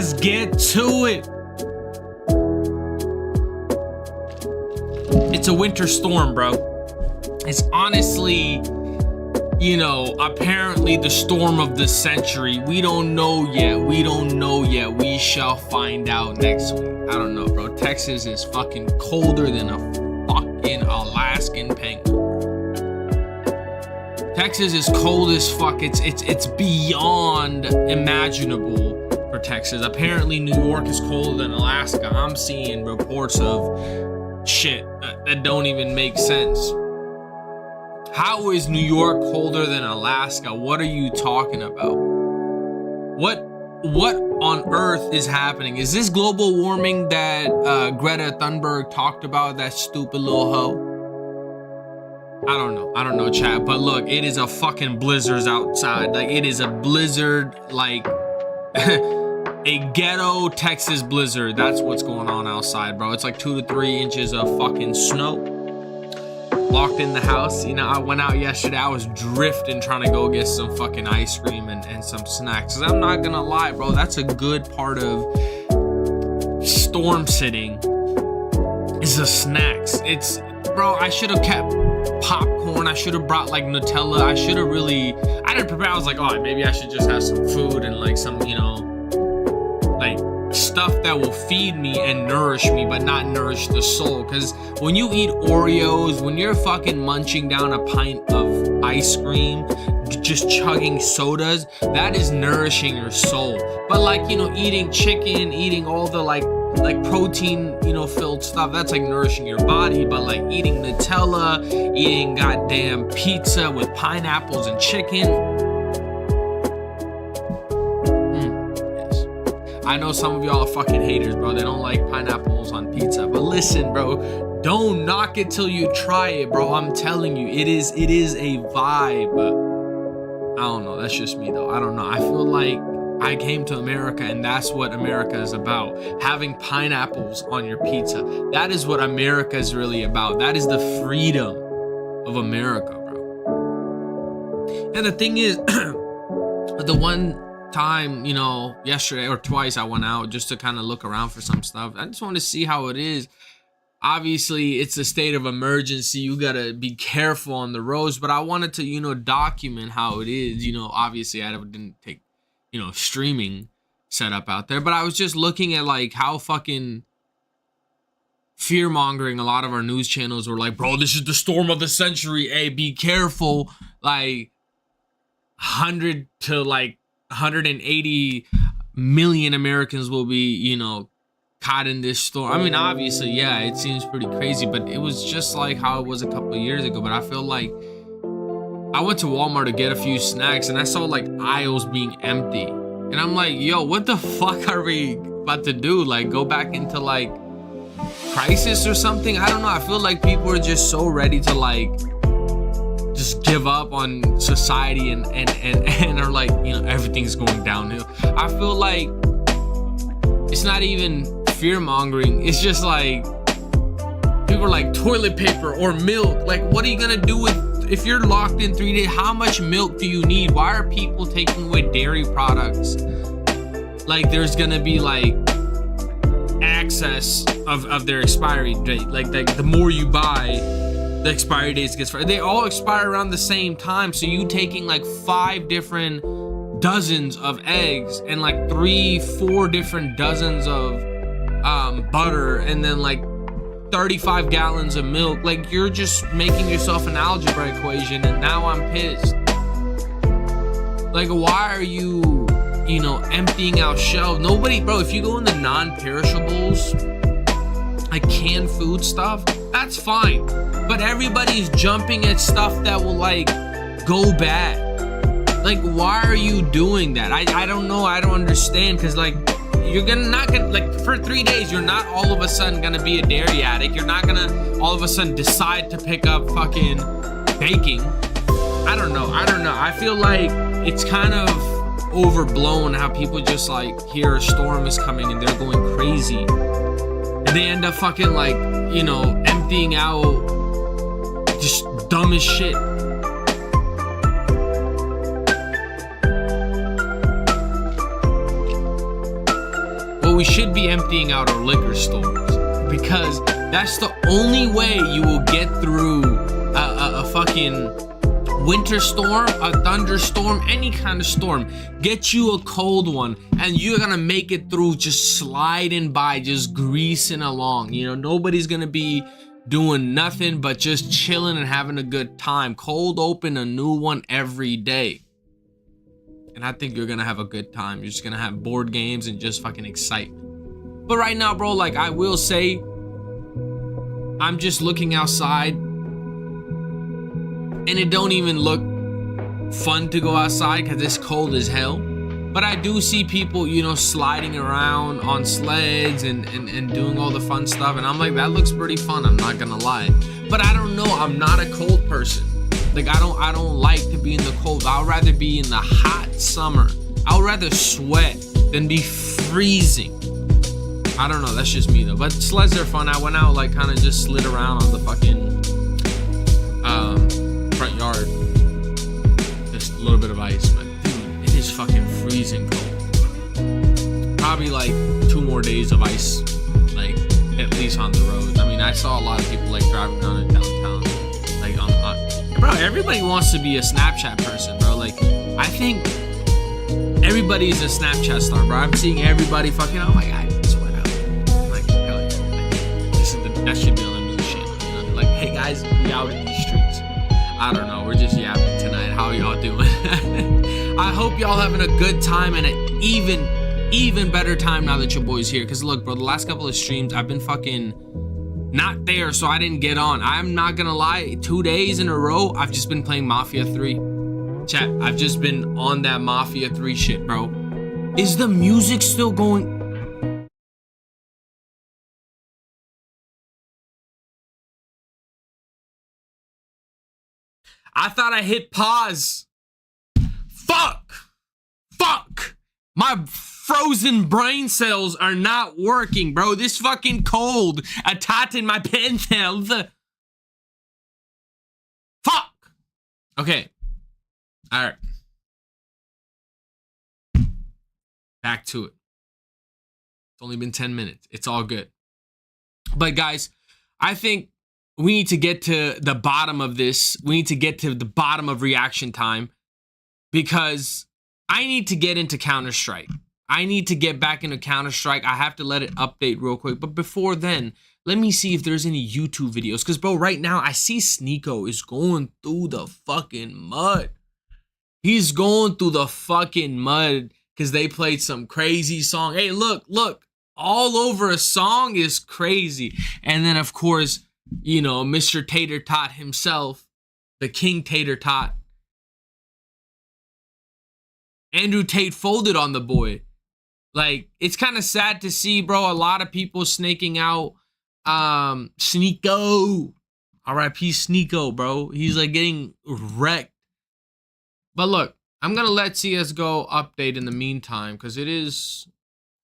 Let's get to it. It's a winter storm, bro. It's honestly, you know, apparently the storm of the century. We don't know yet. We shall find out next week. I don't know, bro. Texas is fucking colder than a fucking Alaskan penguin. Texas is cold as fuck. It's beyond imaginable for Texas. Apparently New York is colder than Alaska. I'm seeing reports of shit that don't even make sense. How is New York colder than Alaska? What are you talking about? What on earth is happening? Is this global warming that Greta Thunberg talked about, that stupid little hoe? I don't know, chat. But look, it is a fucking blizzard outside. Like, it is a blizzard, like a ghetto Texas blizzard. That's what's going on outside, bro. It's like 2 to 3 inches of fucking snow. Locked in the house. You know, I went out yesterday. I was drifting trying to go get some fucking ice cream and some snacks. 'Cause I'm not gonna lie, bro, that's a good part of storm sitting is the snacks. It's, bro, I should have kept popcorn. I should have brought like Nutella. I didn't prepare. I was like, oh, maybe I should just have some food and like some, you know, like stuff that will feed me and nourish me, but not nourish the soul. Because when you eat Oreos, when you're fucking munching down a pint of ice cream, just chugging sodas, that is nourishing your soul. But like, you know, eating chicken, eating all the like protein, you know, filled stuff, that's like nourishing your body. But like eating Nutella, eating goddamn pizza with pineapples and chicken, I know some of y'all are fucking haters, bro. They don't like pineapples on pizza. But listen, bro, don't knock it till you try it, bro. I'm telling you, it is a vibe. I don't know. That's just me, though. I don't know. I feel like I came to America, and that's what America is about. Having pineapples on your pizza. That is what America is really about. That is the freedom of America, bro. And the thing is, the one time, you know, yesterday or twice I went out just to kind of look around for some stuff. I just want to see how it is. Obviously, it's a state of emergency. You got to be careful on the roads, but I wanted to, you know, document how it is. You know, obviously I didn't take, you know, streaming setup out there, but I was just looking at like how fucking fear-mongering a lot of our news channels were like, bro, this is the storm of the century. Hey, be careful. Like 100 to like 180 million Americans will be, you know, caught in this storm. I mean, obviously, yeah, it seems pretty crazy, but it was just like how it was a couple of years ago. But I feel like I went to Walmart to get a few snacks and I saw like aisles being empty. And I'm like, yo, what the fuck are we about to do? Like, go back into like crisis or something? I don't know. I feel like people are just so ready to like just give up on society and are like, you know, everything's going downhill. I feel like it's not even fear mongering. It's just like people are like toilet paper or milk. Like, what are you gonna do with if you're locked in 3 days? How much milk do you need? Why are people taking away dairy products? Like, there's gonna be like access of their expiry date. Like the more you buy, the expiry dates gets they all expire around the same time. So you taking like 5 different dozens of eggs and like 3-4 different dozens of butter and then like 35 gallons of milk. Like, you're just making yourself an algebra equation, and now I'm pissed. Like, why are you, you know, emptying out shelves? Nobody, bro, if you go in the non-perishables, like canned food stuff, that's fine. But everybody's jumping at stuff that will like go bad. Like, why are you doing that? I don't know. I don't understand. Because like, you're not gonna like for 3 days, you're not all of a sudden gonna be a dairy addict. You're not gonna all of a sudden decide to pick up fucking baking. I don't know. I feel like it's kind of overblown how people just like hear a storm is coming and they're going crazy. And they end up fucking like, you know, emptying out just dumb as shit. but we should be emptying out our liquor stores, because that's the only way you will get through a fucking winter storm, a thunderstorm, any kind of storm. Get you a cold one, and you're gonna make it through just sliding by, just greasing along. You know, nobody's gonna be doing nothing but just chilling and having a good time. Cold open a new one every day, and I think you're gonna have a good time. You're just gonna have board games and just fucking excitement. But right now, bro, like, I will say, I'm just looking outside, and it don't even look fun to go outside because it's cold as hell. But I do see people, you know, sliding around on sleds and doing all the fun stuff, and I'm like, that looks pretty fun, I'm not gonna lie. But I don't know, I'm not a cold person. Like, I don't like to be in the cold. I'd rather be in the hot summer. I'd rather sweat than be freezing. I don't know, that's just me though. But sleds are fun. I went out, like, kind of just slid around on the fucking front yard. Just a little bit of ice, but dude, it is fucking freezing cold. Probably like 2 more days of ice, like, at least on the roads. I mean, I saw a lot of people, like, driving down in downtown, like, bro, everybody wants to be a Snapchat person, bro. Like, I think everybody's a Snapchat star, bro. I'm seeing everybody fucking, oh my god, sweat out. I'm like, hell yeah. That should be on the new shit. You know? Like, hey guys, we out in these streets. I don't know, we're just yapping tonight. How y'all doing? I hope y'all having a good time and an even better time now that your boy's here. Cause look, bro, the last couple of streams I've been fucking not there, so I didn't get on. I'm not gonna lie, 2 days in a row I've just been playing Mafia 3. Chat, I've just been on that Mafia 3 shit, bro. Is the music still going? I thought I hit pause. Fuck. My frozen brain cells are not working, bro. This fucking cold attacking my pen cells. Fuck. Okay. All right. Back to it. It's only been 10 minutes. It's all good. But guys, I think we need to get to the bottom of this. We need to get to the bottom of reaction time, because I need to get into Counter-Strike. I need to get back into Counter-Strike. I have to let it update real quick. But before then, let me see if there's any YouTube videos. Because, bro, right now, I see Sneeko is going through the fucking mud. He's going through the fucking mud because they played some crazy song. Hey, look. All over a song is crazy. And then, of course, you know, Mr. Tater Tot himself, the King Tater Tot, Andrew Tate folded on the boy. Like, it's kind of sad to see, bro, a lot of people snaking out Sneeko. R.I.P. Sneeko, bro. He's like getting wrecked. But look, I'm gonna let CSGO update in the meantime, because it is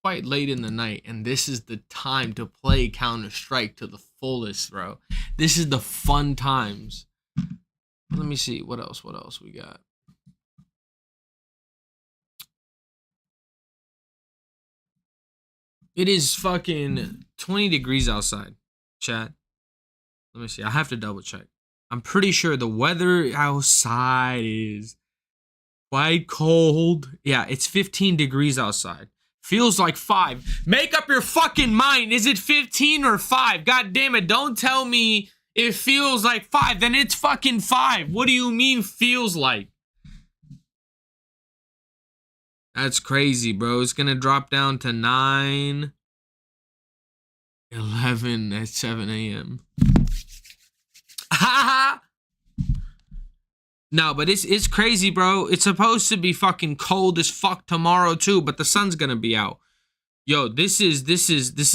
quite late in the night, and this is the time to play Counter-Strike to the fullest, bro. This is the fun times. Let me see, what else we got? It is fucking 20 degrees outside, chat. Let me see, I have to double check. I'm pretty sure the weather outside is quite cold. Yeah, it's 15 degrees outside. Feels like 5. Make up your fucking mind. Is it 15 or 5? God damn it. Don't tell me it feels like 5. Then it's fucking 5. What do you mean feels like? That's crazy, bro. It's gonna drop down to 9, 11 at 7 a.m. Ha! No, but it's crazy, bro. It's supposed to be fucking cold as fuck tomorrow too, but the sun's gonna be out. Yo, this is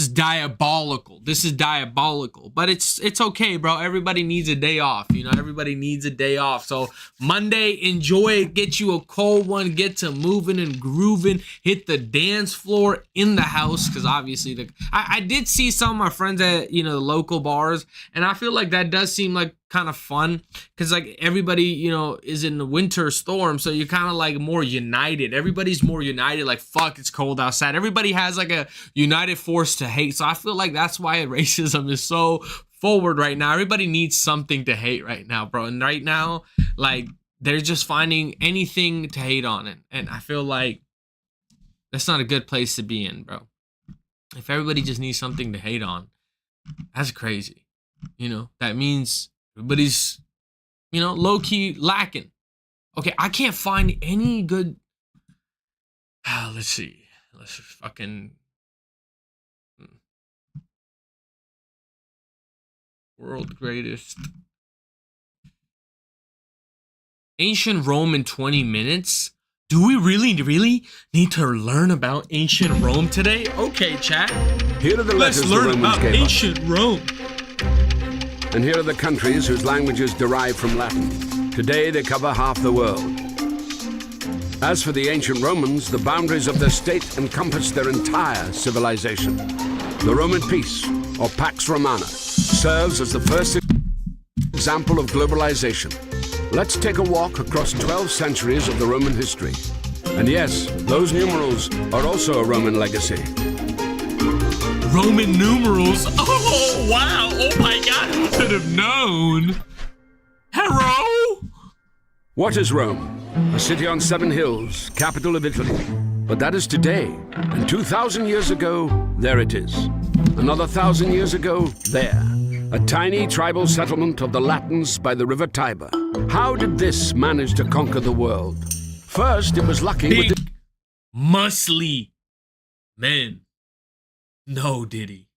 diabolical. This is diabolical. But it's okay, bro. Everybody needs a day off. You know, everybody needs a day off. So Monday, enjoy it. Get you a cold one. Get to moving and grooving. Hit the dance floor in the house. Because obviously I did see some of my friends at, you know, the local bars, and I feel like that does seem like kind of fun because like everybody, you know, is in the winter storm, so you're kind of like more united. Everybody's more united. Like, fuck, it's cold outside. Everybody has like a united force to hate. So I feel like that's why racism is so forward right now. Everybody needs something to hate right now, bro. And right now, like, they're just finding anything to hate on it. And I feel like that's not a good place to be in, bro. If everybody just needs something to hate on, that's crazy. You know, that means everybody's, you know, low-key lacking. Okay, I can't find any good... let's see. Let's fucking... World greatest... Ancient Rome in 20 minutes? Do we really need to learn about ancient Rome today? Okay, chat. Here are the letters Let's learn the Romans about gave ancient Rome. And here are the countries whose languages derive from Latin. Today they cover half the world. As for the ancient Romans, the boundaries of their state encompassed their entire civilization. The Roman peace, or Pax Romana, serves as the first example of globalization. Let's take a walk across 12 centuries of the Roman history. And yes, those numerals are also a Roman legacy. Roman numerals? Oh, wow. Oh my God, who could have known? Hello? What is Rome? A city on 7 hills, capital of Italy. But that is today. And 2,000 years ago, there it is. Another 1,000 years ago, there. A tiny tribal settlement of the Latins by the river Tiber. How did this manage to conquer the world? First, it was lucky Big, with the... muscly men. No, Diddy.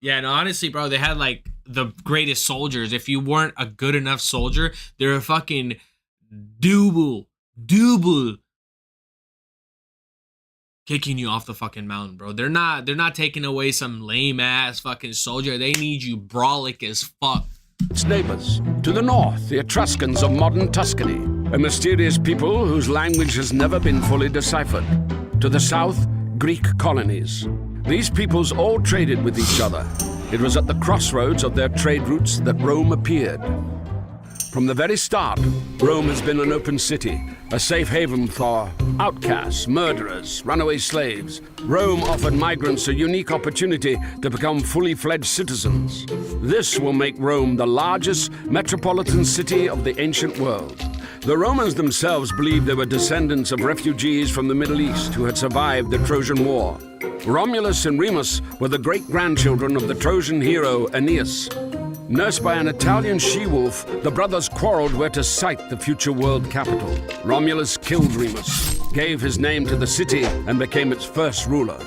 Yeah, and honestly, bro, they had like the greatest soldiers. If you weren't a good enough soldier, they were fucking double kicking you off the fucking mountain, bro. They're not taking away some lame ass fucking soldier. They need you brolic as fuck. its neighbors. To the north, the Etruscans of modern Tuscany, a mysterious people whose language has never been fully deciphered. To the south, Greek colonies. These peoples all traded with each other. It was at the crossroads of their trade routes that Rome appeared. From the very start, Rome has been an open city, a safe haven for outcasts, murderers, runaway slaves. Rome offered migrants a unique opportunity to become fully fledged citizens. This will make Rome the largest metropolitan city of the ancient world. The Romans themselves believed they were descendants of refugees from the Middle East who had survived the Trojan War. Romulus and Remus were the great-grandchildren of the Trojan hero Aeneas. Nursed by an Italian she-wolf, the brothers quarreled where to site the future world capital. Romulus killed Remus, gave his name to the city, and became its first ruler.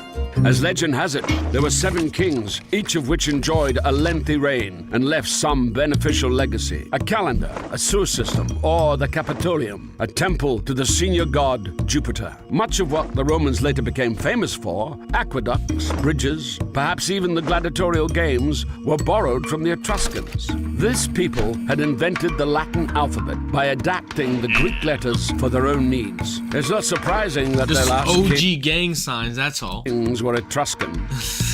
As legend has it, there were 7 kings, each of which enjoyed a lengthy reign and left some beneficial legacy. A calendar, a sewer system, or the Capitolium, a temple to the senior god Jupiter. Much of what the Romans later became famous for, aqueducts, bridges, perhaps even the gladiatorial games, were borrowed from the Etruscans. This people had invented the Latin alphabet by adapting the Greek letters for their own needs. It's not surprising that Just their last OG gang signs, that's all. kings were Etruscan.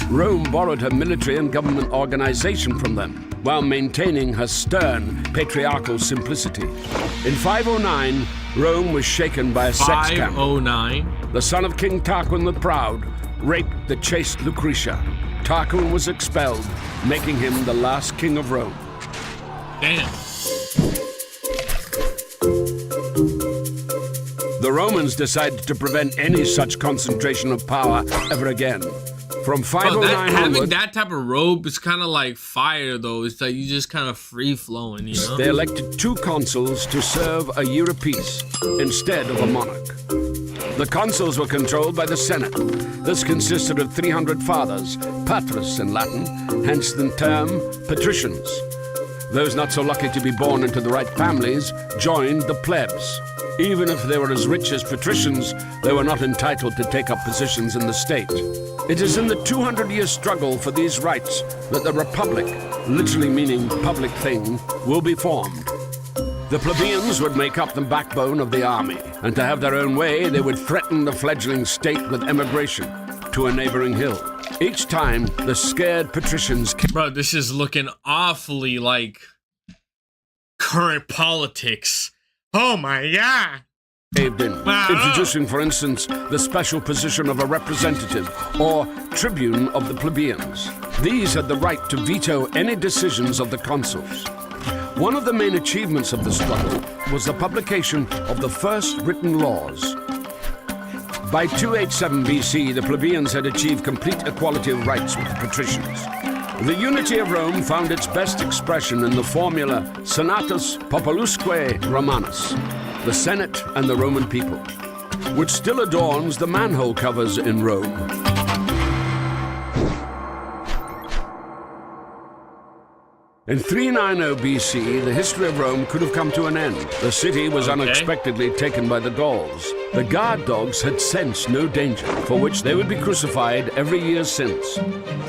Rome borrowed her military and government organization from them, while maintaining her stern patriarchal simplicity. In 509, Rome was shaken by a sex scandal. 509. The son of King Tarquin the Proud raped the chaste Lucretia. Tarquin was expelled, making him the last king of Rome. Damn. The Romans decided to prevent any such concentration of power ever again. From 509 having onward, that type of robe is kind of like fire, though. It's like you just kind of free flowing, you know? they elected 2 consuls to serve a year apiece instead of a monarch. The consuls were controlled by the Senate. This consisted of 300 fathers, patres in Latin, hence the term patricians. Those not so lucky to be born into the right families joined the plebs. Even if they were as rich as patricians, they were not entitled to take up positions in the state. It is in the 200-year struggle for these rights that the Republic, literally meaning public thing, will be formed. The plebeians would make up the backbone of the army, and to have their own way, they would threaten the fledgling state with emigration to a neighboring hill. Each time, the scared patricians... Bro, this is looking awfully like current politics. Oh my god. Introducing, for instance, the special position of a representative or tribune of the plebeians. These had the right to veto any decisions of the consuls. One of the main achievements of the struggle was the publication of the first written laws. By 287 BC, the plebeians had achieved complete equality of rights with the patricians. The unity of Rome found its best expression in the formula Senatus Populusque Romanus, the Senate and the Roman people, which still adorns the manhole covers in Rome. In 390 BC, the history of Rome could have come to an end. The city was unexpectedly taken by the Gauls. The guard dogs had sensed no danger, for which they would be crucified every year since.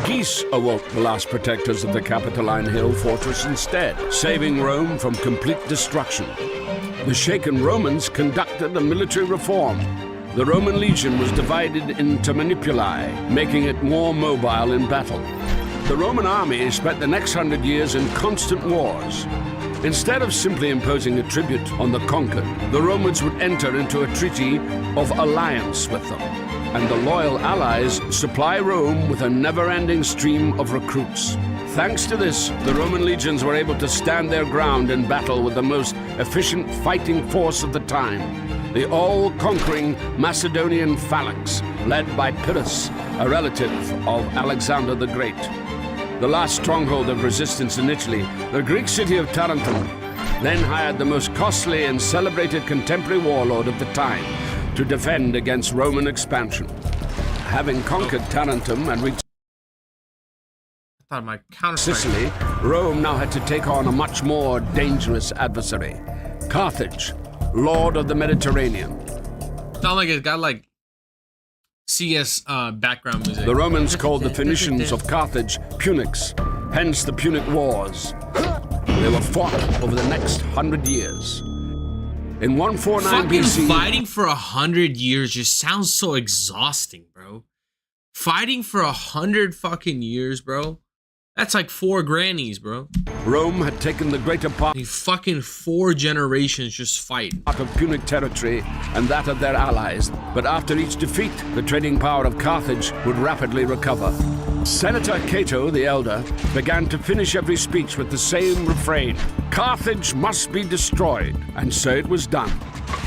Geese awoke the last protectors of the Capitoline Hill fortress instead, saving Rome from complete destruction. The shaken Romans conducted a military reform. The Roman legion was divided into manipuli, making it more mobile in battle. The Roman army spent the next 100 years in constant wars. Instead of simply imposing a tribute on the conquered, the Romans would enter into a treaty of alliance with them, and the loyal allies supply Rome with a never-ending stream of recruits. Thanks to this, the Roman legions were able to stand their ground in battle with the most efficient fighting force of the time, the all-conquering Macedonian phalanx, led by Pyrrhus, a relative of Alexander the Great. The last stronghold of resistance in Italy, the Greek city of Tarentum, then hired the most costly and celebrated contemporary warlord of the time to defend against Roman expansion. Having conquered Tarentum and reached Sicily, Rome now had to take on a much more dangerous adversary, Carthage, Lord of the Mediterranean. Sound like it's got like CS background music. The Romans called the Phoenicians of Carthage Punics, hence the Punic Wars. They were fought over the next 100 years. In 149 BC, fighting for 100 years just sounds so exhausting, bro. Fighting for 100 fucking years, bro. That's like 4 grannies, bro. Rome had taken the greater part fucking 4 generations just fighting of Punic territory and that of their allies. But after each defeat, the trading power of Carthage would rapidly recover. Senator Cato the Elder began to finish every speech with the same refrain: Carthage must be destroyed. And so it was done.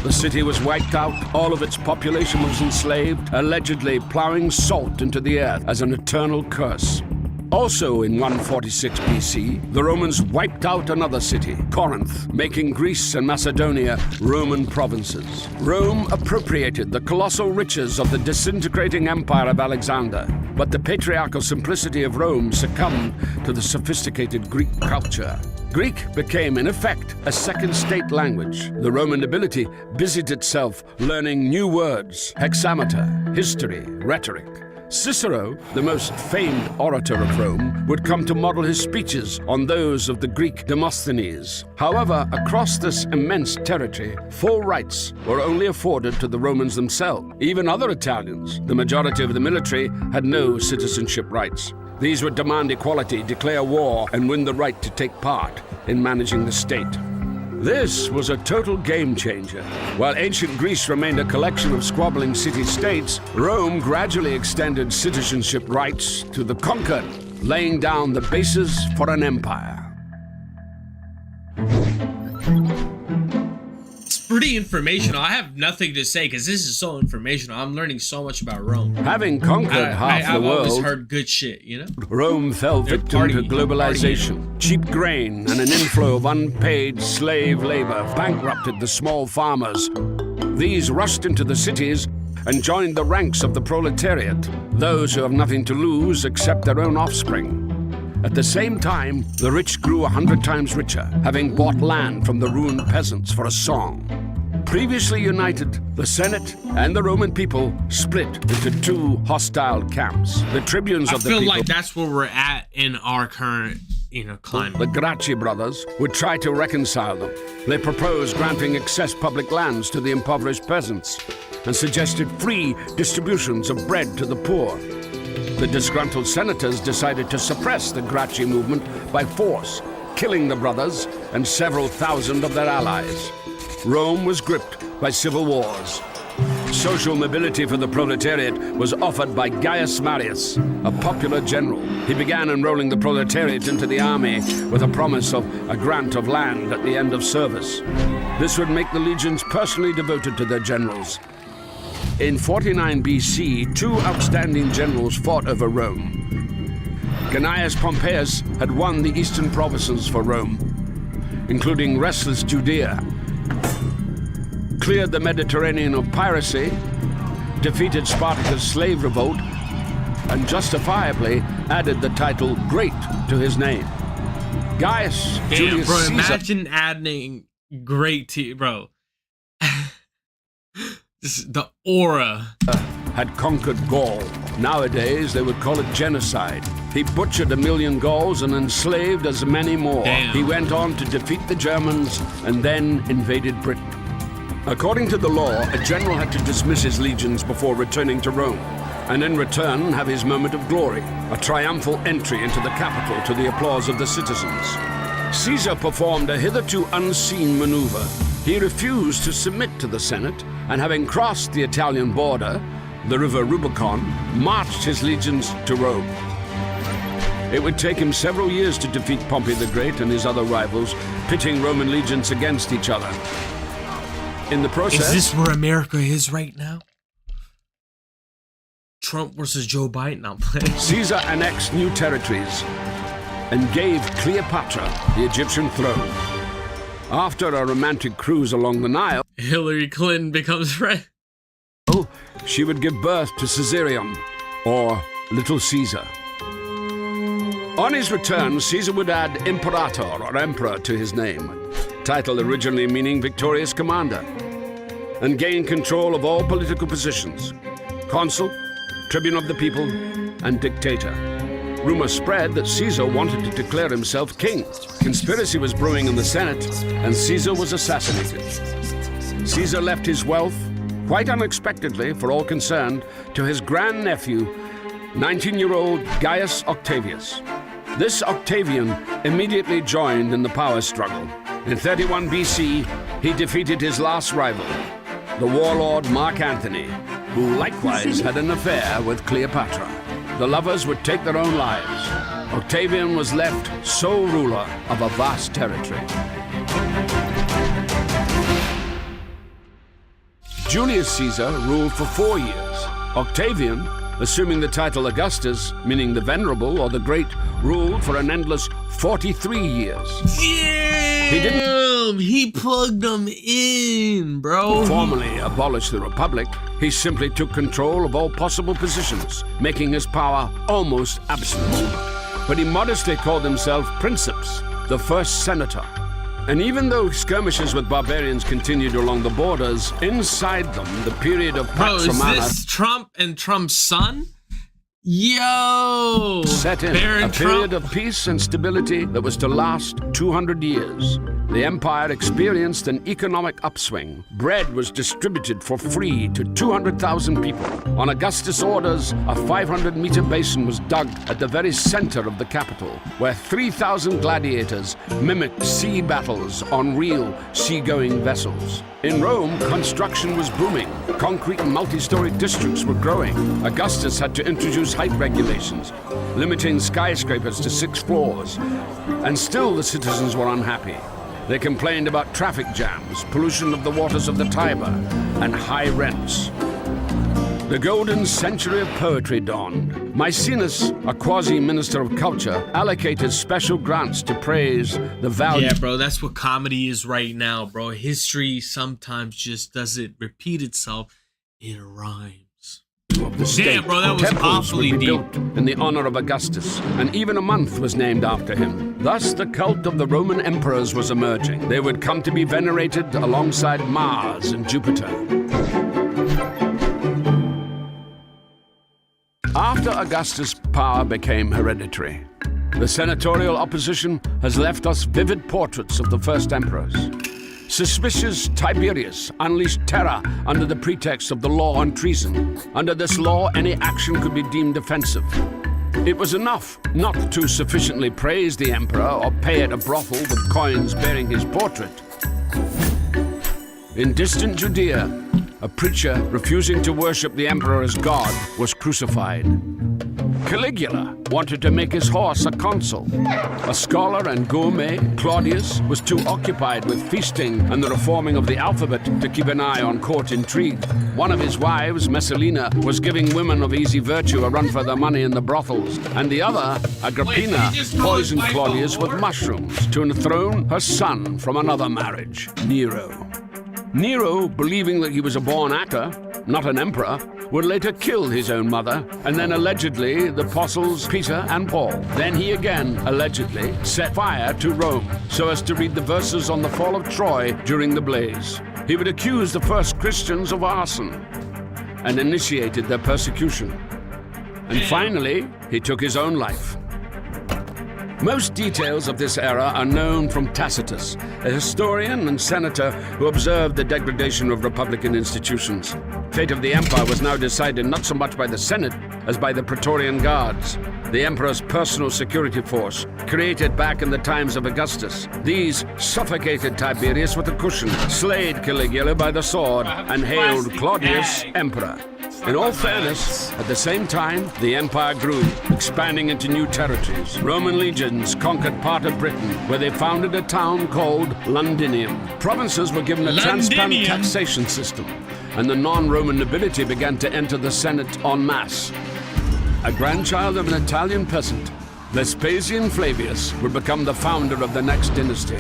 The city was wiped out, all of its population was enslaved, allegedly plowing salt into the earth as an eternal curse. Also in 146 BC, the Romans wiped out another city, Corinth, making Greece and Macedonia Roman provinces. Rome appropriated the colossal riches of the disintegrating empire of Alexander, but the patriarchal simplicity of Rome succumbed to the sophisticated Greek culture. Greek became, in effect, a second state language. The Roman nobility busied itself learning new words, hexameter, history, rhetoric. Cicero, the most famed orator of Rome, would come to model his speeches on those of the Greek Demosthenes. However, across this immense territory, full rights were only afforded to the Romans themselves. Even other Italians, the majority of the military, had no citizenship rights. These would demand equality, declare war, and win the right to take part in managing the state. This was a total game changer. While ancient Greece remained a collection of squabbling city-states, Rome gradually extended citizenship rights to the conquered, laying down the basis for an empire. It's pretty informational. I have nothing to say because this is so informational. I'm learning so much about Rome. Having conquered half the world, I've always heard good shit, you know? Rome fell victim to globalization. Cheap grain and an inflow of unpaid slave labor bankrupted the small farmers. These rushed into the cities and joined the ranks of the proletariat, those who have nothing to lose except their own offspring. At the same time, the rich grew 100 times richer, having bought land from the ruined peasants for a song. Previously united, the Senate and the Roman people split into 2 hostile camps. The tribunes of the people... I feel like that's where we're at in our current, climate. The Gracchi brothers would try to reconcile them. They proposed granting excess public lands to the impoverished peasants and suggested free distributions of bread to the poor. The disgruntled senators decided to suppress the Gracchi movement by force, killing the brothers and several thousand of their allies. Rome was gripped by civil wars. Social mobility for the proletariat was offered by Gaius Marius, a popular general. He began enrolling the proletariat into the army with a promise of a grant of land at the end of service. This would make the legions personally devoted to their generals. In 49 BC, two outstanding generals fought over Rome. Gnaeus Pompeius had won the eastern provinces for Rome, including restless Judea, cleared the Mediterranean of piracy, defeated Spartacus' slave revolt, and justifiably added the title Great to his name. Gaius Julius bro, Caesar. imagine adding Great to, bro. The aura. Had conquered Gaul. Nowadays, they would call it genocide. He butchered 1 million Gauls and enslaved as many more. Damn. He went on to defeat the Germans and then invaded Britain. According to the law, a general had to dismiss his legions before returning to Rome, and in return have his moment of glory, a triumphal entry into the capital to the applause of the citizens. Caesar performed a hitherto unseen maneuver. He refused to submit to the Senate, and having crossed the Italian border, the river Rubicon, marched his legions to Rome. It would take him several years to defeat Pompey the Great and his other rivals, pitting Roman legions against each other. In the process... Is this where America is right now? Trump versus Joe Biden? I'm playing. Caesar annexed new territories and gave Cleopatra the Egyptian throne. After a romantic cruise along the Nile, Hillary Clinton becomes friend. she would give birth to Caesarion, or Little Caesar. On his return, Caesar would add Imperator, or Emperor, to his name, title originally meaning victorious commander, and gain control of all political positions: consul, tribune of the people, and dictator. Rumor spread that Caesar wanted to declare himself king. Conspiracy was brewing in the Senate, and Caesar was assassinated. Caesar left his wealth, quite unexpectedly for all concerned, to his grandnephew, 19-year-old Gaius Octavius. This Octavian immediately joined in the power struggle. In 31 BC, he defeated his last rival, the warlord Mark Antony, who likewise had an affair with Cleopatra. The lovers would take their own lives. Octavian was left sole ruler of a vast territory. Julius Caesar ruled for 4 years. Octavian, assuming the title Augustus, meaning the Venerable or the Great, ruled for an endless 43 years. Damn! He plugged them in, bro. Formally abolish the Republic, he simply took control of all possible positions, making his power almost absolute. But he modestly called himself Princeps, the first senator. And even though skirmishes with barbarians continued along the borders, inside them, the period of Pax Romana... Is this Trump and Trump's son? Yo! set in Baron a period Trump. of peace and stability that was to last 200 years. The empire experienced an economic upswing. Bread was distributed for free to 200,000 people. On Augustus' orders, a 500-meter basin was dug at the very center of the capital, where 3,000 gladiators mimicked sea battles on real seagoing vessels. In Rome, construction was booming. Concrete and multi-story districts were growing. Augustus had to introduce height regulations, limiting skyscrapers to 6 floors. And still the citizens were unhappy. They complained about traffic jams, pollution of the waters of the Tiber, and high rents. The golden century of poetry dawned. Maecenas, a quasi-minister of culture, allocated special grants to praise the value... Yeah, bro, that's what comedy is right now, bro. History sometimes just doesn't repeat itself. It rhymes. Of the state. Damn, bro, that was Temples awfully would be deep. built in the honor of Augustus, and even a month was named after him. Thus, the cult of the Roman emperors was emerging. They would come to be venerated alongside Mars and Jupiter. After Augustus' power became hereditary, the senatorial opposition has left us vivid portraits of the first emperors. Suspicious Tiberius unleashed terror under the pretext of the law on treason. Under this law, any action could be deemed offensive. It was enough not to sufficiently praise the emperor or pay at a brothel with coins bearing his portrait. In distant Judea, a preacher refusing to worship the emperor as God was crucified. Caligula wanted to make his horse a consul. A scholar and gourmet, Claudius, was too occupied with feasting and the reforming of the alphabet to keep an eye on court intrigue. One of his wives, Messalina, was giving women of easy virtue a run for their money in the brothels, and the other, Agrippina, poisoned Claudius with mushrooms to enthrone her son from another marriage, Nero. Nero, believing that he was a born actor, not an emperor, would later kill his own mother, and then allegedly the apostles Peter and Paul. Then he again, allegedly, set fire to Rome so as to read the verses on the fall of Troy during the blaze. He would accuse the first Christians of arson and initiated their persecution. And finally, he took his own life. Most details of this era are known from Tacitus, a historian and senator who observed the degradation of republican institutions. Fate of the empire was now decided not so much by the Senate as by the Praetorian Guards, the emperor's personal security force, created back in the times of Augustus. These suffocated Tiberius with a cushion, slayed Caligula by the sword, and hailed Claudius emperor. In all fairness, at the same time, the empire grew, expanding into new territories. Roman legions conquered part of Britain, where they founded a town called Londinium. Provinces were given a transparent taxation system, and the non-Roman nobility began to enter the Senate en masse. A grandchild of an Italian peasant, Vespasian Flavius would become the founder of the next dynasty.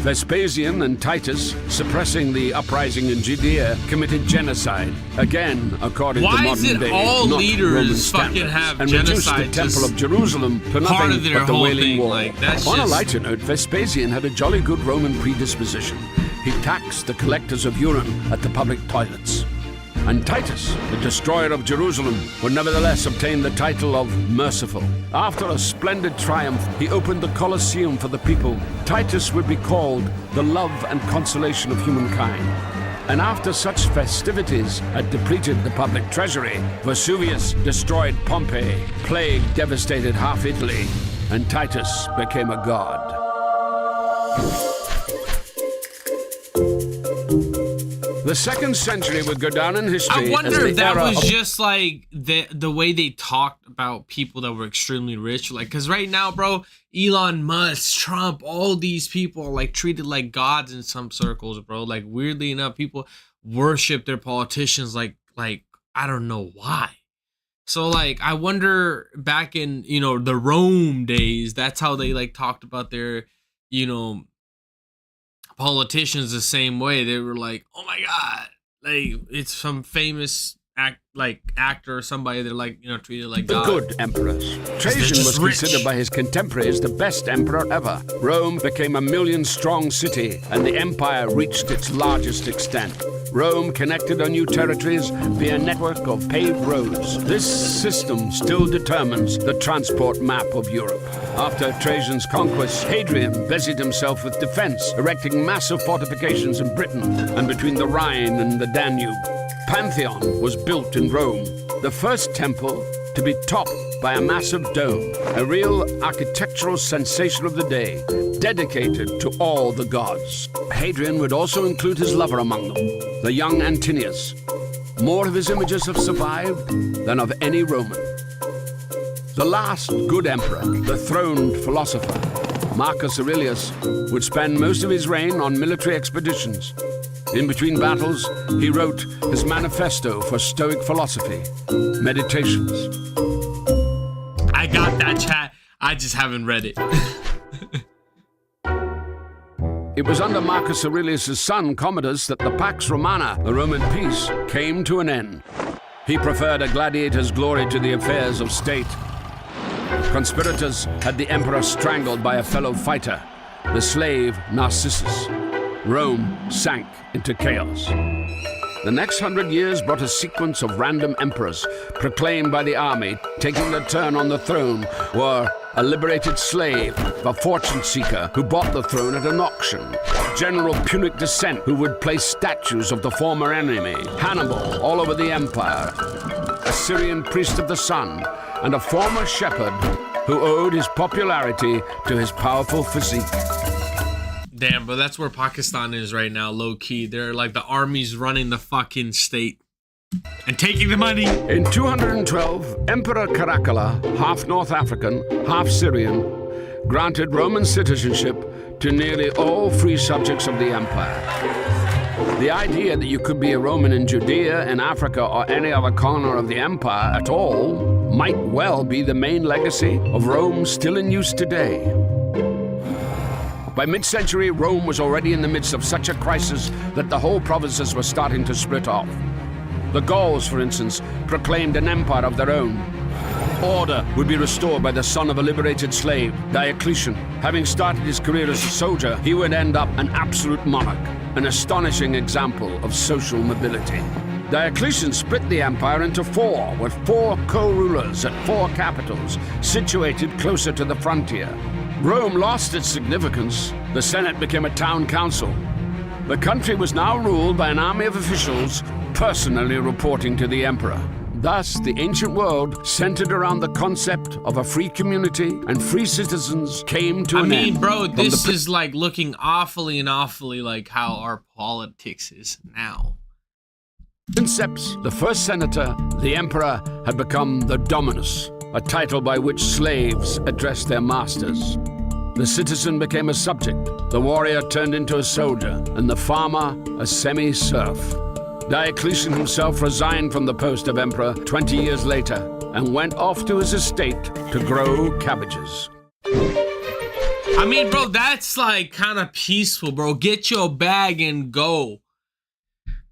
Vespasian and Titus, suppressing the uprising in Judea, committed genocide, again according to modern day, all not leaders Roman standards, fucking have and reduced the genocide Temple of Jerusalem to nothing but the Wailing Wall. On a lighter note, Vespasian had a jolly good Roman predisposition. He taxed the collectors of urine at the public toilets. And Titus, the destroyer of Jerusalem, would nevertheless obtain the title of Merciful. After a splendid triumph, he opened the Colosseum for the people. Titus would be called the love and consolation of humankind. And after such festivities had depleted the public treasury, Vesuvius destroyed Pompeii, plague devastated half Italy, and Titus became a god. The 2nd century would go down in history. I wonder if that was of... just like the way they talked about people that were extremely rich. Like, because right now, bro, Elon Musk, Trump, all these people are like treated like gods in some circles, bro. Like, weirdly enough, people worship their politicians like I don't know why. So like, I wonder back in, the Rome days, that's how they like talked about their, politicians the same way. They were like, oh my god, like it's some famous actor or somebody. They're like, treated like God. Good emperors. Trajan was considered by his contemporaries the best emperor ever. Rome became a million-strong city, and the empire reached its largest extent. Rome connected her new territories via a network of paved roads. This system still determines the transport map of Europe. After Trajan's conquest, Hadrian busied himself with defense, erecting massive fortifications in Britain and between the Rhine and the Danube. Pantheon was built in Rome, the first temple to be topped by a massive dome, a real architectural sensation of the day, dedicated to all the gods. Hadrian would also include his lover among them, the young Antinius. More of his images have survived than of any Roman. The last good emperor, the throned philosopher, Marcus Aurelius, would spend most of his reign on military expeditions. In between battles, he wrote his manifesto for Stoic philosophy, Meditations. I got that, chat. I just haven't read it. It was under Marcus Aurelius' son, Commodus, that the Pax Romana, the Roman peace, came to an end. He preferred a gladiator's glory to the affairs of state. Conspirators had the emperor strangled by a fellow fighter, the slave Narcissus. Rome sank into chaos. The next 100 years brought a sequence of random emperors proclaimed by the army. Taking their turn on the throne were a liberated slave, a fortune seeker who bought the throne at an auction, General Punic descent who would place statues of the former enemy, Hannibal all over the empire, a Syrian priest of the sun, and a former shepherd who owed his popularity to his powerful physique. Damn, bro, that's where Pakistan is right now, low-key. They're like the army's running the fucking state and taking the money. In 212, Emperor Caracalla, half North African, half Syrian, granted Roman citizenship to nearly all free subjects of the empire. The idea that you could be a Roman in Judea, in Africa, or any other corner of the empire at all might well be the main legacy of Rome still in use today. By mid-century, Rome was already in the midst of such a crisis that the whole provinces were starting to split off. The Gauls, for instance, proclaimed an empire of their own. Order would be restored by the son of a liberated slave, Diocletian. Having started his career as a soldier, he would end up an absolute monarch, an astonishing example of social mobility. Diocletian split the empire into four, with four co-rulers at four capitals, situated closer to the frontier. Rome lost its significance. The Senate became a town council. The country was now ruled by an army of officials personally reporting to the emperor. Thus, the ancient world, centered around the concept of a free community and free citizens, came to an end. I mean, bro, this is like looking awfully like how our politics is now. Princeps, the first senator, the emperor, had become the dominus, a title by which slaves addressed their masters. The citizen became a subject, the warrior turned into a soldier, and the farmer a semi-serf. Diocletian himself resigned from the post of emperor 20 years later and went off to his estate to grow cabbages. I mean, bro, that's like kind of peaceful, bro. Get your bag and go.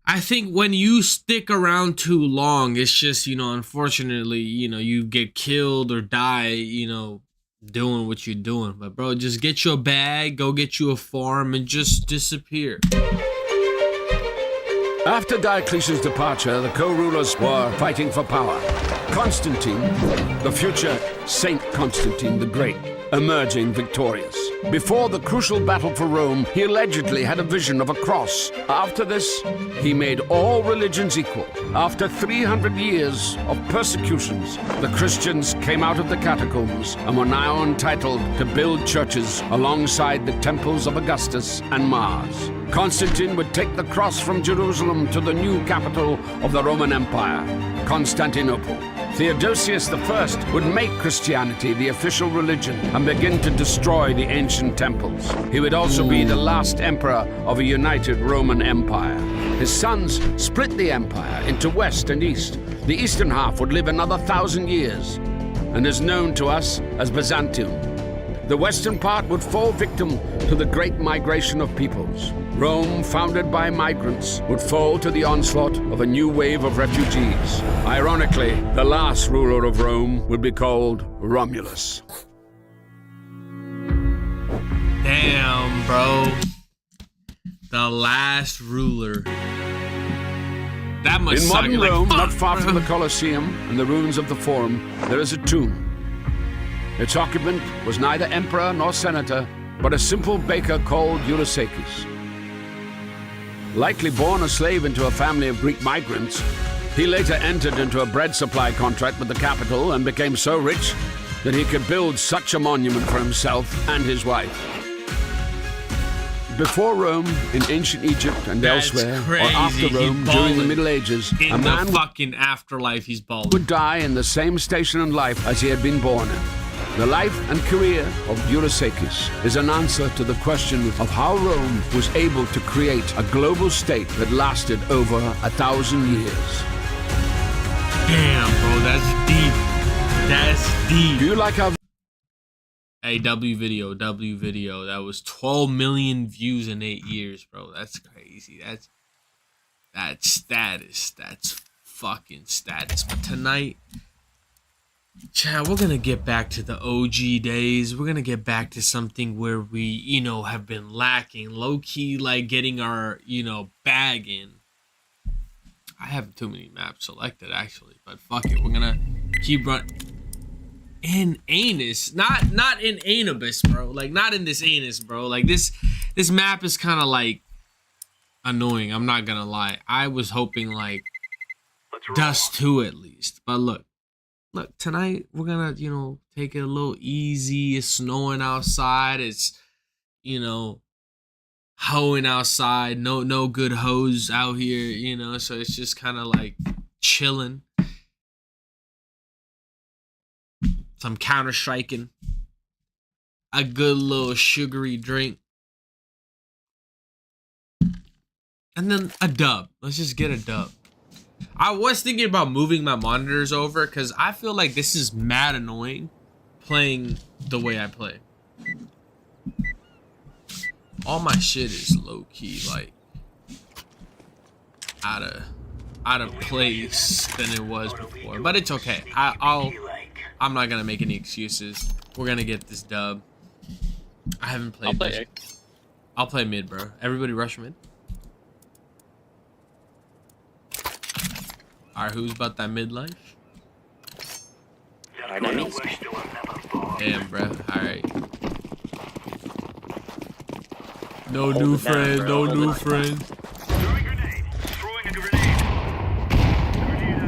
I think when you stick around too long, it's just, unfortunately, you get killed or die, doing what you're doing. But, bro, just get your bag, go get you a farm, and just disappear. After Diocletian's departure, the co-rulers were fighting for power. Constantine, the future Saint Constantine the Great, emerging victorious. Before the crucial battle for Rome, he allegedly had a vision of a cross. After this, he made all religions equal. After 300 years of persecutions, the Christians came out of the catacombs and were now entitled to build churches alongside the temples of Augustus and Mars. Constantine would take the cross from Jerusalem to the new capital of the Roman Empire, Constantinople. Theodosius I would make Christianity the official religion and begin to destroy the ancient temples. He would also be the last emperor of a united Roman Empire. His sons split the empire into west and east. The eastern half would live another 1,000 years and is known to us as Byzantium. The western part would fall victim to the great migration of peoples. Rome, founded by migrants, would fall to the onslaught of a new wave of refugees. Ironically, the last ruler of Rome would be called Romulus. Damn, bro. The last ruler. That must suck. In modern Rome, not far from the Colosseum and the ruins of the Forum, there is a tomb. Its occupant was neither emperor nor senator, but a simple baker called Ulysses. Likely born a slave into a family of Greek migrants, he later entered into a bread supply contract with the capital and became so rich that he could build such a monument for himself and his wife. Before Rome, in ancient Egypt and elsewhere, or after Rome, during the Middle Ages, a man in the fucking afterlife, he's bald. Would die in the same station in life as he had been born in. The life and career of Ulysses is an answer to the question of how Rome was able to create a global state that lasted over 1,000 years. Damn, bro, that's deep. That's deep. Do you like how... Hey, W video. That was 12 million views in 8 years, bro. That's crazy. That's status. That's fucking status. But tonight, Chad, we're gonna get back to the OG days. We're gonna get back to something where we, have been lacking. Low-key, like, getting our, bag in. I have too many maps selected, actually. But fuck it. We're gonna keep running. In anus, not in anubis, bro. Like, not in this anus, bro. Like, this map is kind of like annoying. I'm not gonna lie. I was hoping like Dust 2 at least, but look, look, tonight we're gonna, you know, take it a little easy. It's snowing outside. It's, you know, hoeing outside. No good hoes out here, you know. So it's just kind of like chilling. Some counter striking. A good little sugary drink. And then a dub. Let's just get a dub. I was thinking about moving my monitors over because I feel like this is mad annoying playing the way I play. All my shit is low key like out of place than it was before, but it's okay. I'm not gonna make any excuses. We're gonna get this dub. I haven't played. I'll play mid, bro. Everybody rush mid. Alright, who's about that mid life? I got me. Damn, bro. Alright. No new friends, no new friends. Throwing grenade. Throwing a grenade. Grenade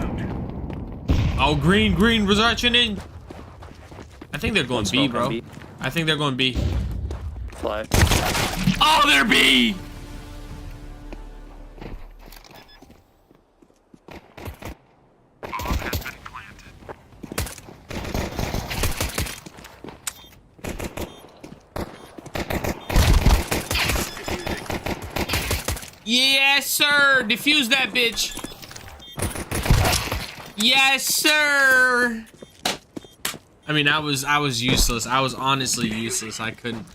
out. Oh, green, resurrection in. I think they're going B, bro. B. I think they're going B. Fly. Oh, they're B! Yes, sir. Defuse that bitch. Yes, sir. I mean, I was useless. I was honestly useless. I couldn't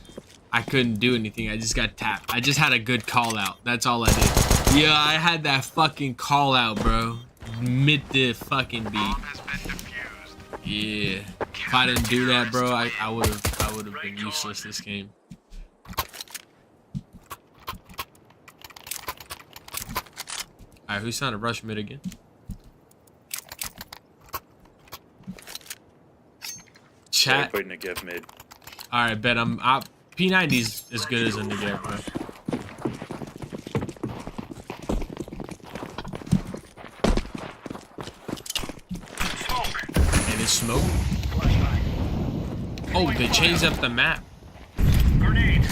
do anything. I just got tapped. I just had a good call out. That's all I did. Yeah, I had that fucking call out, bro. Mid the fucking B. Yeah. If I didn't do that, bro, I would have been useless this game. Alright, who's trying to rush mid again? Chat. Putting a gift mid. Alright, bet I'm P90's as good as a Negev, bro. And it's smoke. Oh, they changed up the map. Grenade.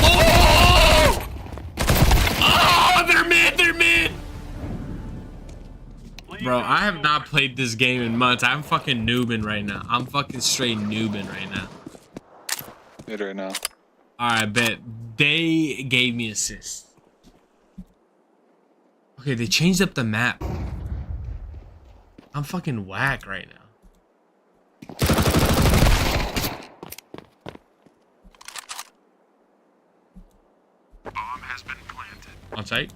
Oh! Oh, they're mid, they're mid! Bro, I have not played this game in months. I'm fucking noobing right now. I'm fucking straight noobing right now. Mid right now. Alright, bet. They gave me assists. Okay, they changed up the map. I'm fucking whack right now. Bomb has been planted. On site.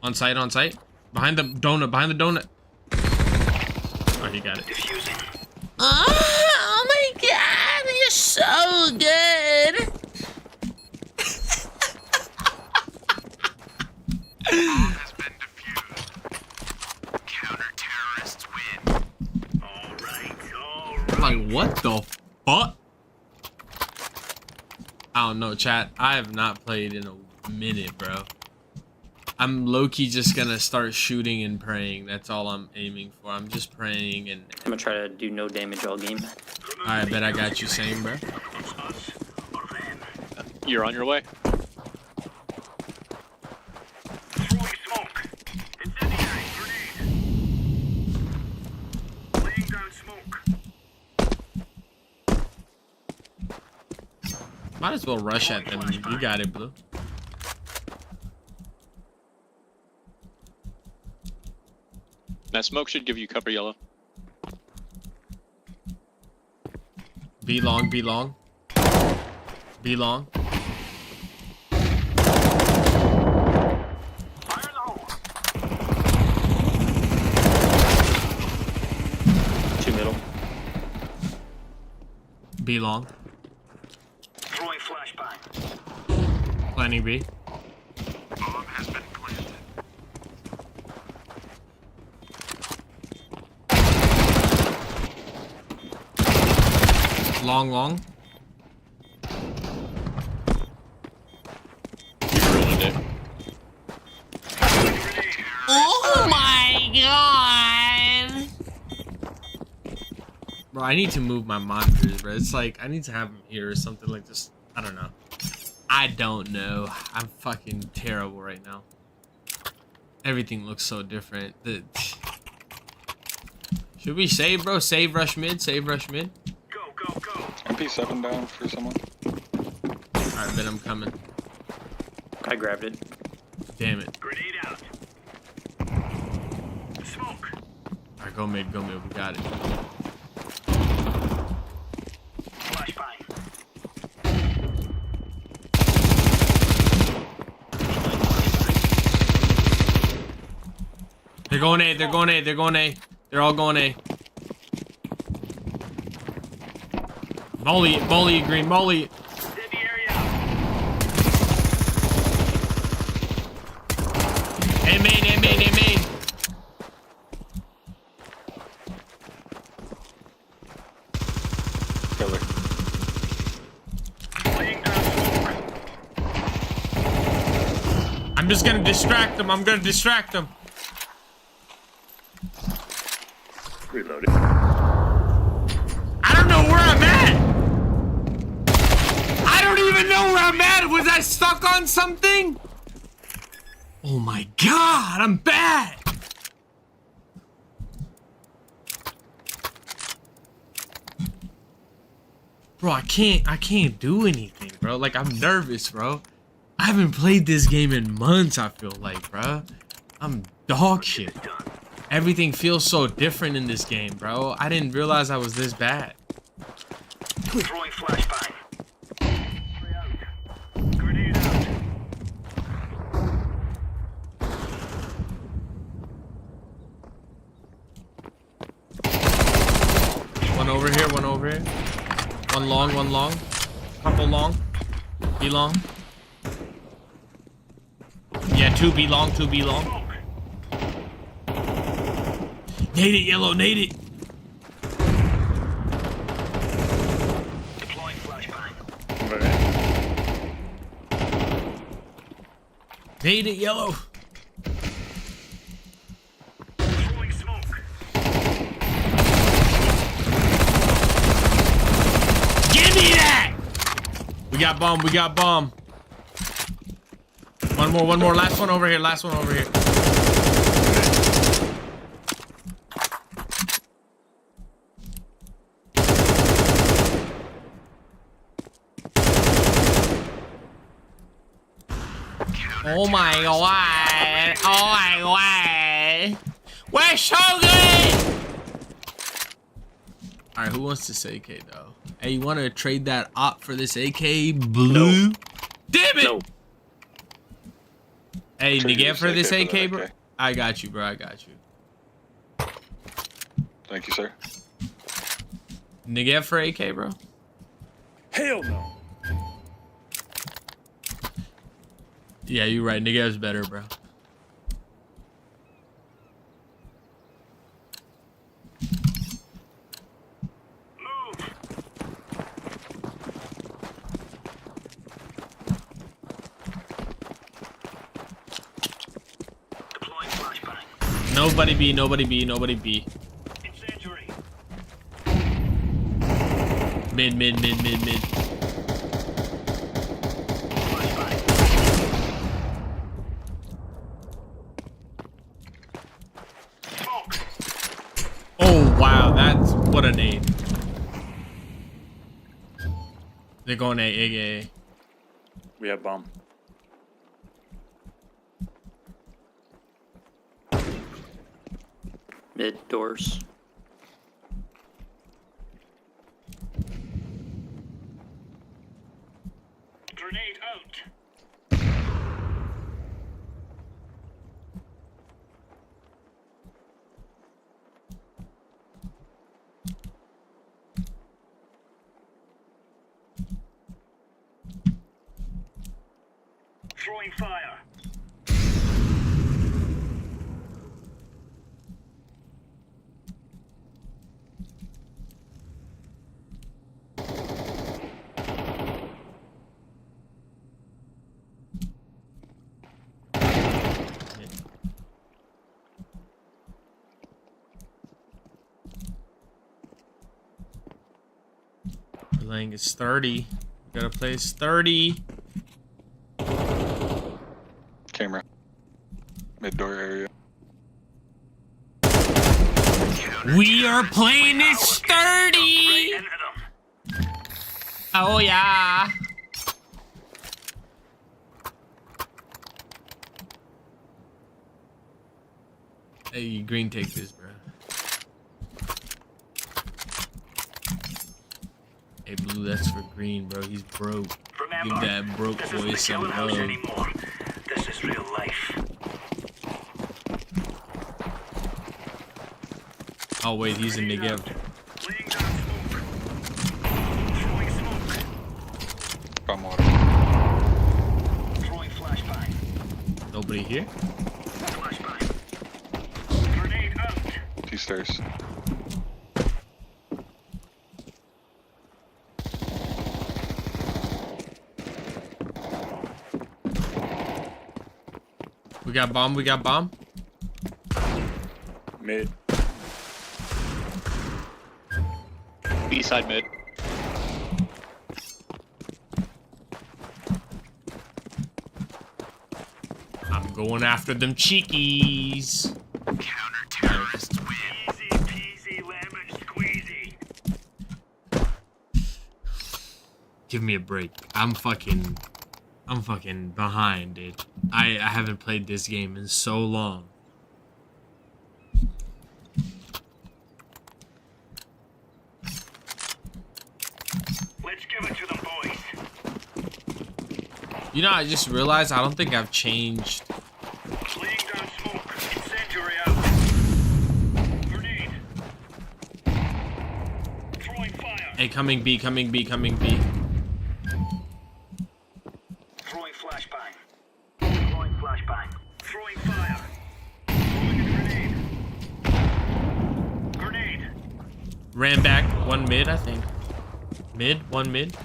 On site, on site. Behind the donut, Oh, he got it. Diffusing. Oh my god, you're so good. Bomb has been defused. Counter-terrorists win. Alright. Like, what the fuck? I don't know, chat. I have not played in a minute, bro. I'm low-key just gonna start shooting and praying. That's all I'm aiming for. I'm just praying and... I'm gonna try to do no damage all game. Alright, bet I got you same, bro. You're on your way. Throwing smoke. Incendiary grenade. Laying down smoke. Might as well rush at them. You got it, Blue. That smoke should give you cover, yellow. Be long, be long. Be long. Fire in the hole. Two middle. Be long. Throwing flashbang. Planning B. Bomb has been planted. Long. You ruined it. Grenade. Bro, I need to move my monitors, bro. It's like, I need to have them here or something like this. I don't know. I don't know. I'm fucking terrible right now. Everything looks so different. Should we save, bro? Save rush mid. Save rush mid. Go, go, go. MP7 down for someone. Alright, bet I'm coming. I grabbed it. Damn it. Grenade out. Smoke. Alright, go mid. Go mid. We got it. Flashbang. They're going A. They're going A. They're going A. They're all going A. Molly, green, molly. In the area. A main, A main, A main. Killer. Laying down smoke. I'm just gonna distract them. I'm gonna distract them. Reloading. I don't know where I'm at. I don't even know where I'm at. Was I stuck on something? Oh my god, I'm bad. Bro, I can't do anything, bro. Like, I'm nervous, bro. I haven't played this game in months, I feel like, bro. I'm dog shit. Everything feels so different in this game, bro. I didn't realize I was this bad. Throwing flashbang. Grenade out. One over here, one over here. One long. Couple long. B long. Yeah, two B long. Smoke. Nade it, yellow, nade it. Deploying flashbang. Nade it, yellow. Throwing smoke. Give me that! We got bomb. One more. Last one over here. Oh my god. We're so good! Alright, who wants this AK though? Hey, you wanna trade that op for this AK blue? No. Damn it! No. Hey, Trade Nigga, for this AK for that AK, bro. AK. I got you, bro. I got you. Thank you, sir. Nigga for AK, bro. Hell no. Yeah, you're right. Negev's better, bro. Move. Deploying flashbang. Nobody B. Incendiary. Mid. Flashbang. Smoke. Oh, wow. That's what a nade. They're going A. We have bomb. Mid doors. Grenade out. Throwing fire. Lang is 30. Gotta place 30. Camera. Mid door area. We are playing it sturdy. Into them. Oh yeah. Hey, green, take this, bro. Hey, blue, that's for green, bro. He's broke. Remember, Give that broke this boy isn't some the house love. anymore. This is real life. Oh wait, he's in the Negev. Laying down smoke. Throwing smoke. Bomb water. Throwing flashbang. Nobody here? Flashbang. Grenade out. T-stairs. We got bomb. We got bomb. Mid. B side mid. I'm going after them cheekies. Counter-terrorists win. Easy peasy lemon squeezy. Give me a break. I'm fucking behind, dude. I haven't played this game in so long. Let's give it to them, boys. You know, I just realized I don't think I've changed. Laying down smoke. Incendiary out. Grenade. Throwing fire. Hey, coming B, coming B, coming B. Throwing flashbang. Throwing flashbang. Throwing fire. Throwing a grenade. Grenade. Ran back. One mid, I think. Mid, one mid.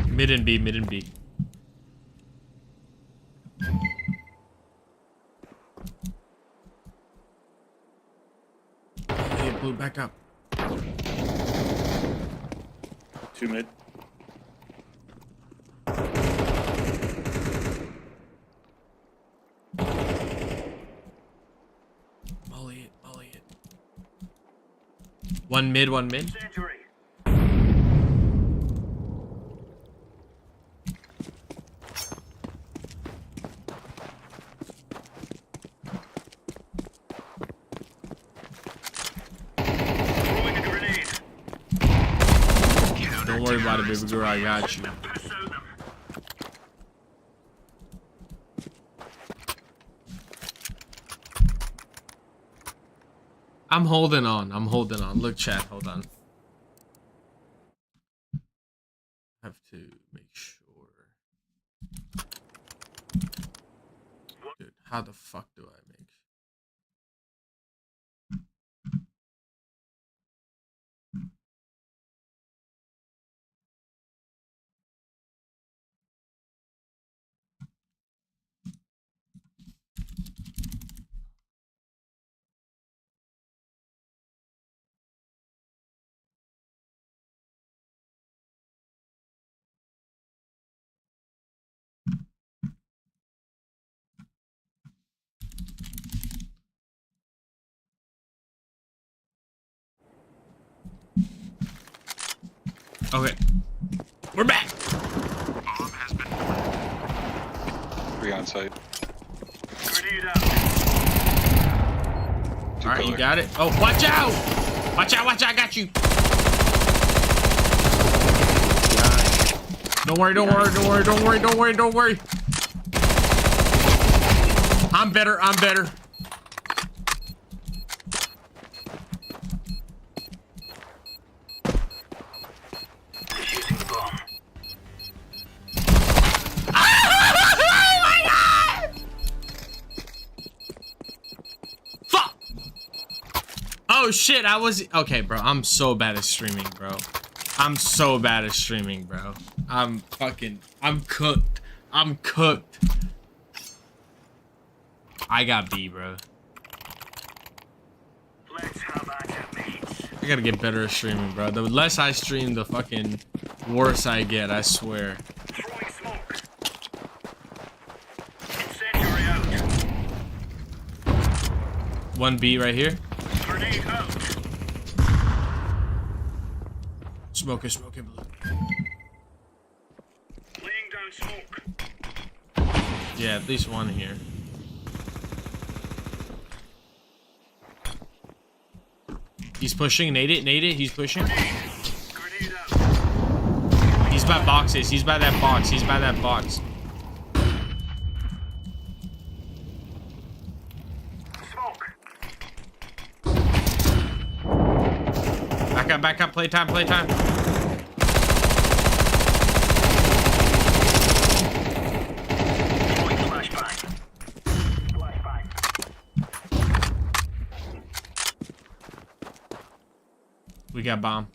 Mid and B, mid and B. Hey, blue, back up. 2 mid. Molly it, molly it. One mid, one mid. Incendiary. Throwing a grenade. Don't worry about it, baby girl. I got you. Piss out them. I'm holding on. I'm holding on. Look, chat. Hold on. I have to make sure. Dude, how the fuck do I make sure? Okay. We're back. 3 on site. Grenade out. All right, you got it. Oh, watch out! Watch out! Watch out! I got you. Don't worry! Don't worry! Don't worry! Don't worry! Don't worry! Don't worry! I'm better. I'm better. Defusing the bomb. Fuck! Oh shit, I was okay, bro. I'm so bad at streaming, bro. I'm so bad at streaming, bro. I'm cooked. I'm cooked. I got B, bro. Let's have at it, mates. I gotta get better at streaming, bro. The less I stream, the fucking worse I get, I swear. Throwing smoke. Incendiary out. 1B right here. Grenade out. Smoking, smoking blue. Laying down smoke. Yeah, at least one here. He's pushing. Nade it, he's pushing. Grenade out. He's by boxes. He's by that box. He's by that box. Smoke. Back up. Playtime, playtime. Throwing flashbang. Flashbang. We got bomb.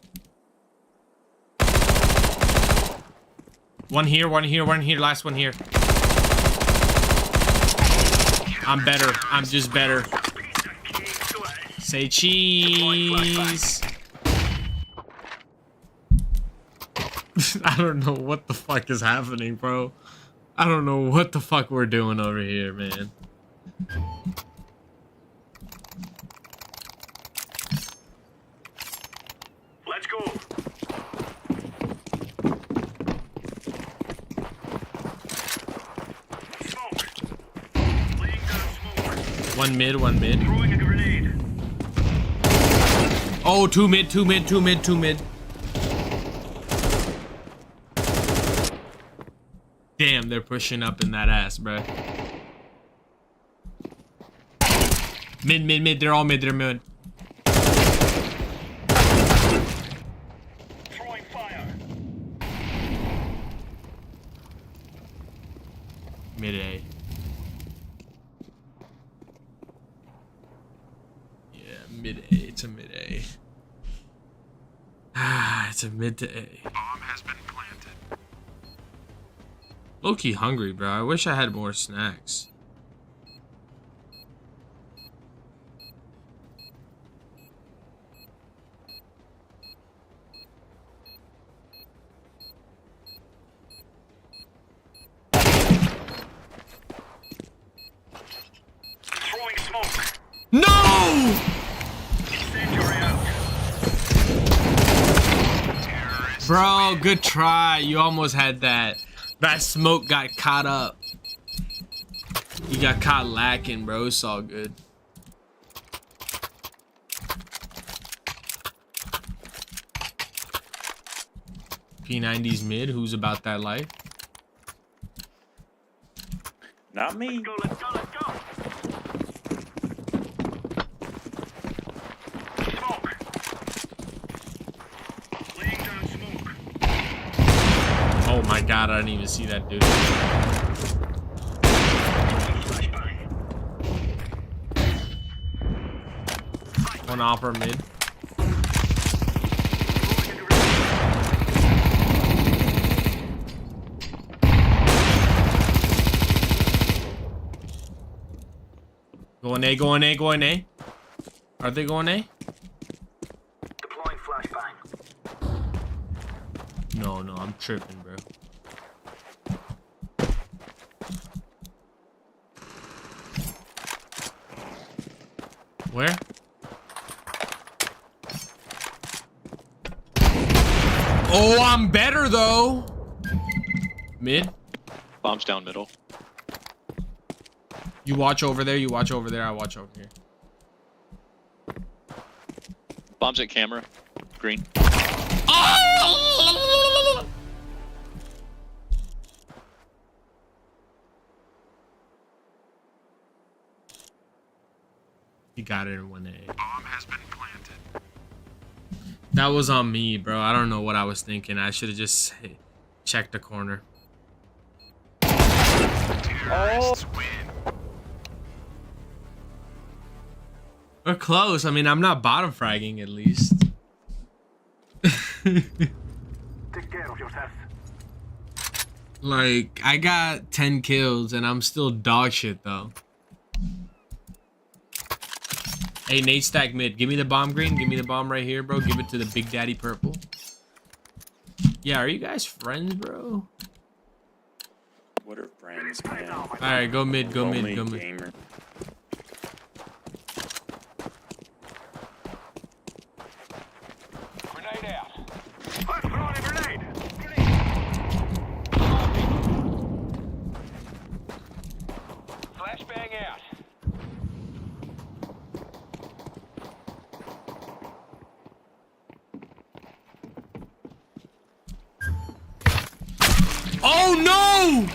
One here, last one here. I'm better. I'm just better. Piece of cake. Go ahead. Say cheese. I don't know what the fuck is happening, bro. I don't know what the fuck we're doing over here, man. Let's go. Smoke. Laying down smoke. One mid, one mid. Throwing a grenade. Oh, two mid. Damn, they're pushing up in that ass, bro. Mid. They're all mid. They're mid. Throwing fire. Mid A. Yeah, mid A. It's a mid A. Ah, it's a mid to A. Bomb has been planted. Low-key hungry, bro. I wish I had more snacks. Throwing smoke. No! Incendiary out. Bro, good try. You almost had that. That smoke got caught up. You got caught lacking, bro. It's all good. P90's mid. Who's about that life? Not me. Let's go. Smoke. Laying down smoke. Oh my god, I didn't even see that dude. Flashbang. One opera mid. Going A. Are they going A? Deploying flashbang. No, I'm tripping, bro. Where? Oh, I'm better though. Mid. Bombs down middle. You watch over there. I watch over here. Bombs at camera. Green. Oh! You got it in 1A. Bomb has been planted. That was on me, bro. I don't know what I was thinking. I should have just checked the corner. Terrorists win. We're close. I mean, I'm not bottom fragging at least. Take care of yourself. Like, I got 10 kills and I'm still dog shit though. Hey, Nate stack mid. Give me the bomb green. Give me the bomb right here, bro. Give it to the big daddy purple. Yeah, are you guys friends, bro? What are friends, man? All right, go mid, go mid, Lonely go mid. gamer. Grenade out. I'm throwing a grenade. Flashbang out. Oh no!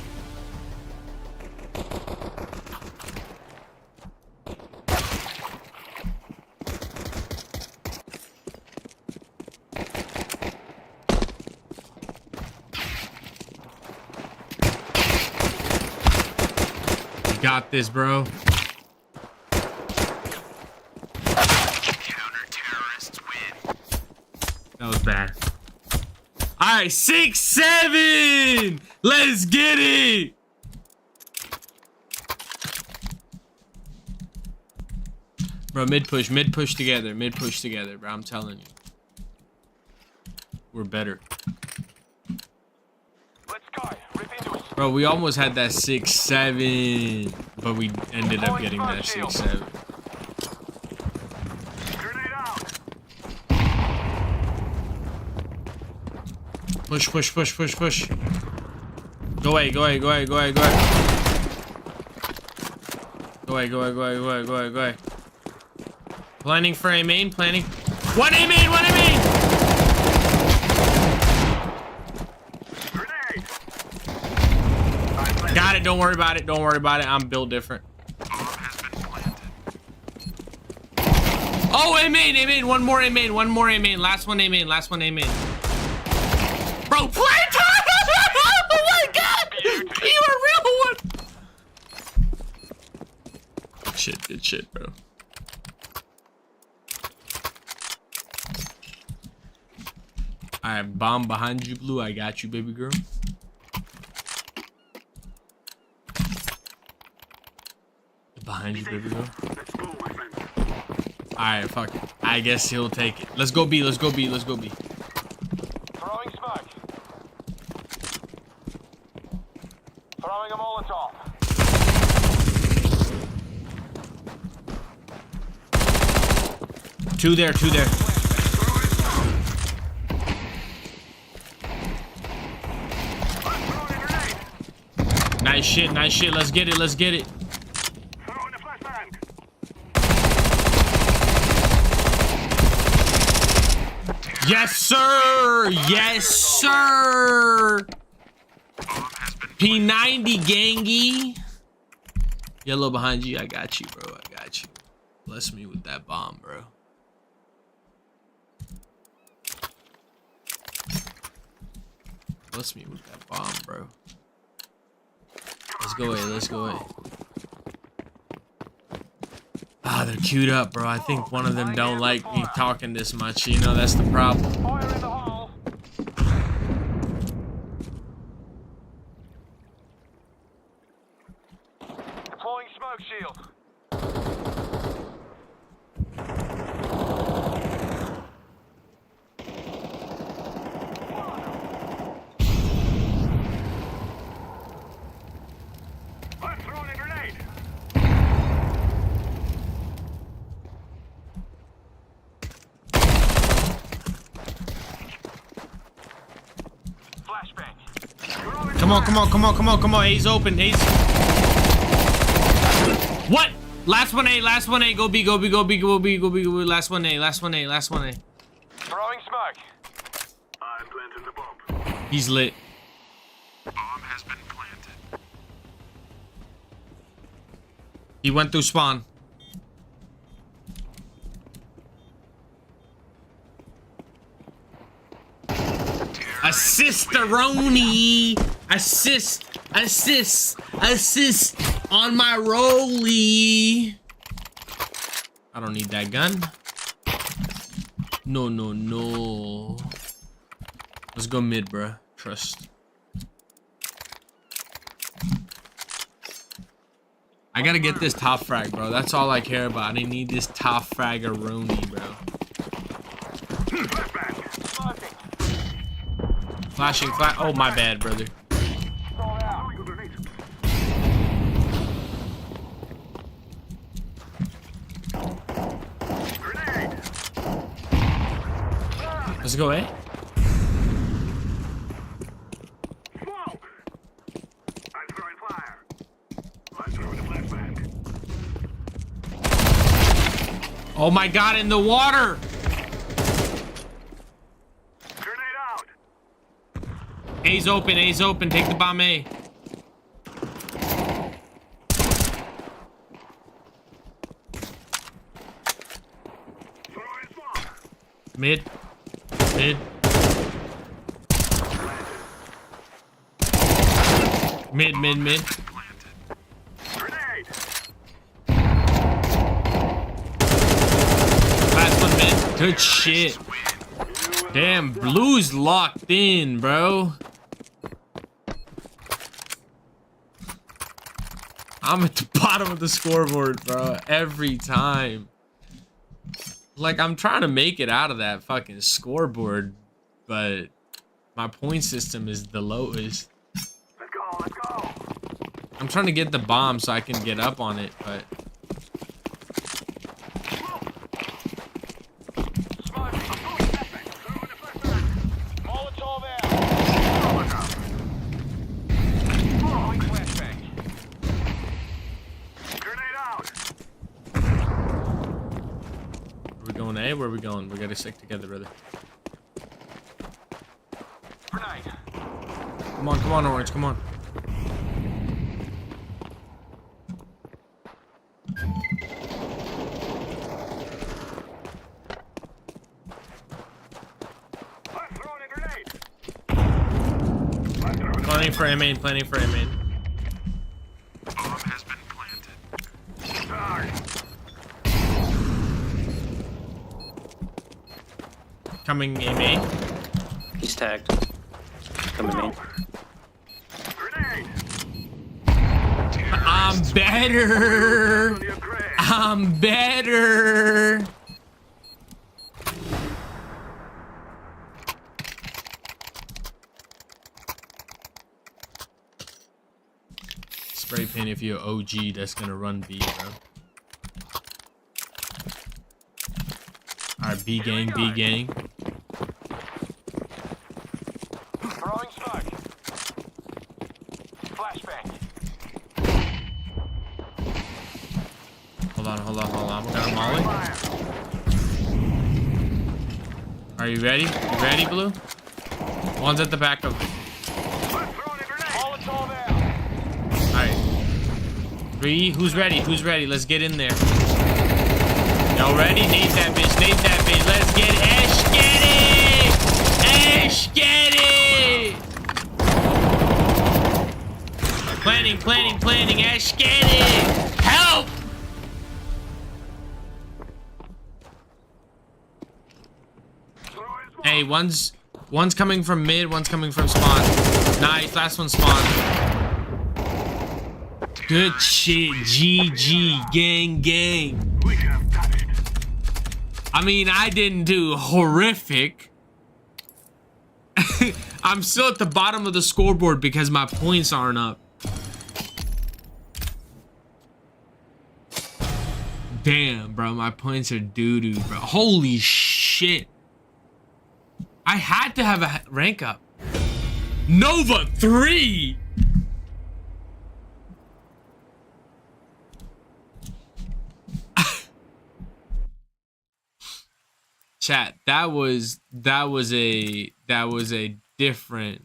You got this, bro. Counter-terrorists win. That was bad. All right, 6-7. Let's get it. Bro, mid push together, bro. I'm telling you, we're better. Let's go. Rip into it. Bro, we almost had that 6-7, but we ended up getting that 6-7. Grenade out. Push. Go away. Go away. Planning for a main, planning. One A main. Grenade. Got it, don't worry about it. I'm built different. Bomb has been planted. Oh, A main. One more A main. Last one A main. Bro, play time! Oh my god! You a real one! Good shit, bro. I have bomb behind you, Blue. I got you, baby girl. Behind you, baby girl. Let's go, my friend. Alright, fuck it. I guess he'll take it. Let's go B. Throwing smoke. Throwing a Molotov. Two there. I'm throwing a grenade. Nice shit. Let's get it. Throwing a flashbang. Yes, sir. P90 gangy. Yellow behind you. I got you, bro. Bless me with that bomb, bro. Bless me with that bomb, bro. Let's go away. Ah, they're queued up, bro. I think one of them don't like me talking this much. You know, that's the problem. Fire in the hole. Deploying smoke shield. I'm throwing a grenade. Flashbang. Come on. A's open. What? Last one A. Go B. Last one A. Throwing smoke. I'm planting the bomb. He's lit. Bomb has been planted. He went through spawn. Assist-a-roni. Assist on my rollie. I don't need that gun. No. Let's go mid, bruh. Trust. I gotta get this top frag, bro. That's all I care about. I need this top frag-a-rooney, bro. Flashing, oh, my bad, brother. Let's go, eh? Oh my god, in the water! Grenade out. A's open, take the bomb A. Mid. Mid. Mid. Last one mid. Good shit. Damn, Blue's locked in, bro. I'm at the bottom of the scoreboard, bro. Every time. Like, I'm trying to make it out of that fucking scoreboard, but my point system is the lowest. Let's go. I'm trying to get the bomb so I can get up on it, but... Molotov out. Flashbang. Grenade out. Are we going A? Where are we going? We gotta stick together, brother. Grenade. Come on, Orange, come on. I'm throwing a grenade. Planning for A main. Bomb has been planted. Coming A main. He's tagged. Coming in. Grenade. I'm better. Spray paint if you're OG that's gonna run B, bro. Alright, B gang. Throwing smoke. Flashbang. Hold on. We got a molly. Are you ready? You ready, Blue? One's at the back of... I'm throwing a grenade. Molotov out. Alright. 3, who's ready? Let's get in there. Y'all ready? Nade that bitch. Let's get Ash, get it! Planning, Ash, get it! Help! Hey, one's coming from mid, one's coming from spawn. Nice, last one spawn. Good shit, GG, gang. We have done it. I mean, I didn't do horrific. I'm still at the bottom of the scoreboard because my points aren't up. Damn, bro, my points are doo-doo, bro. Holy shit. I had to have a rank up. Nova 3! Chat, that was a different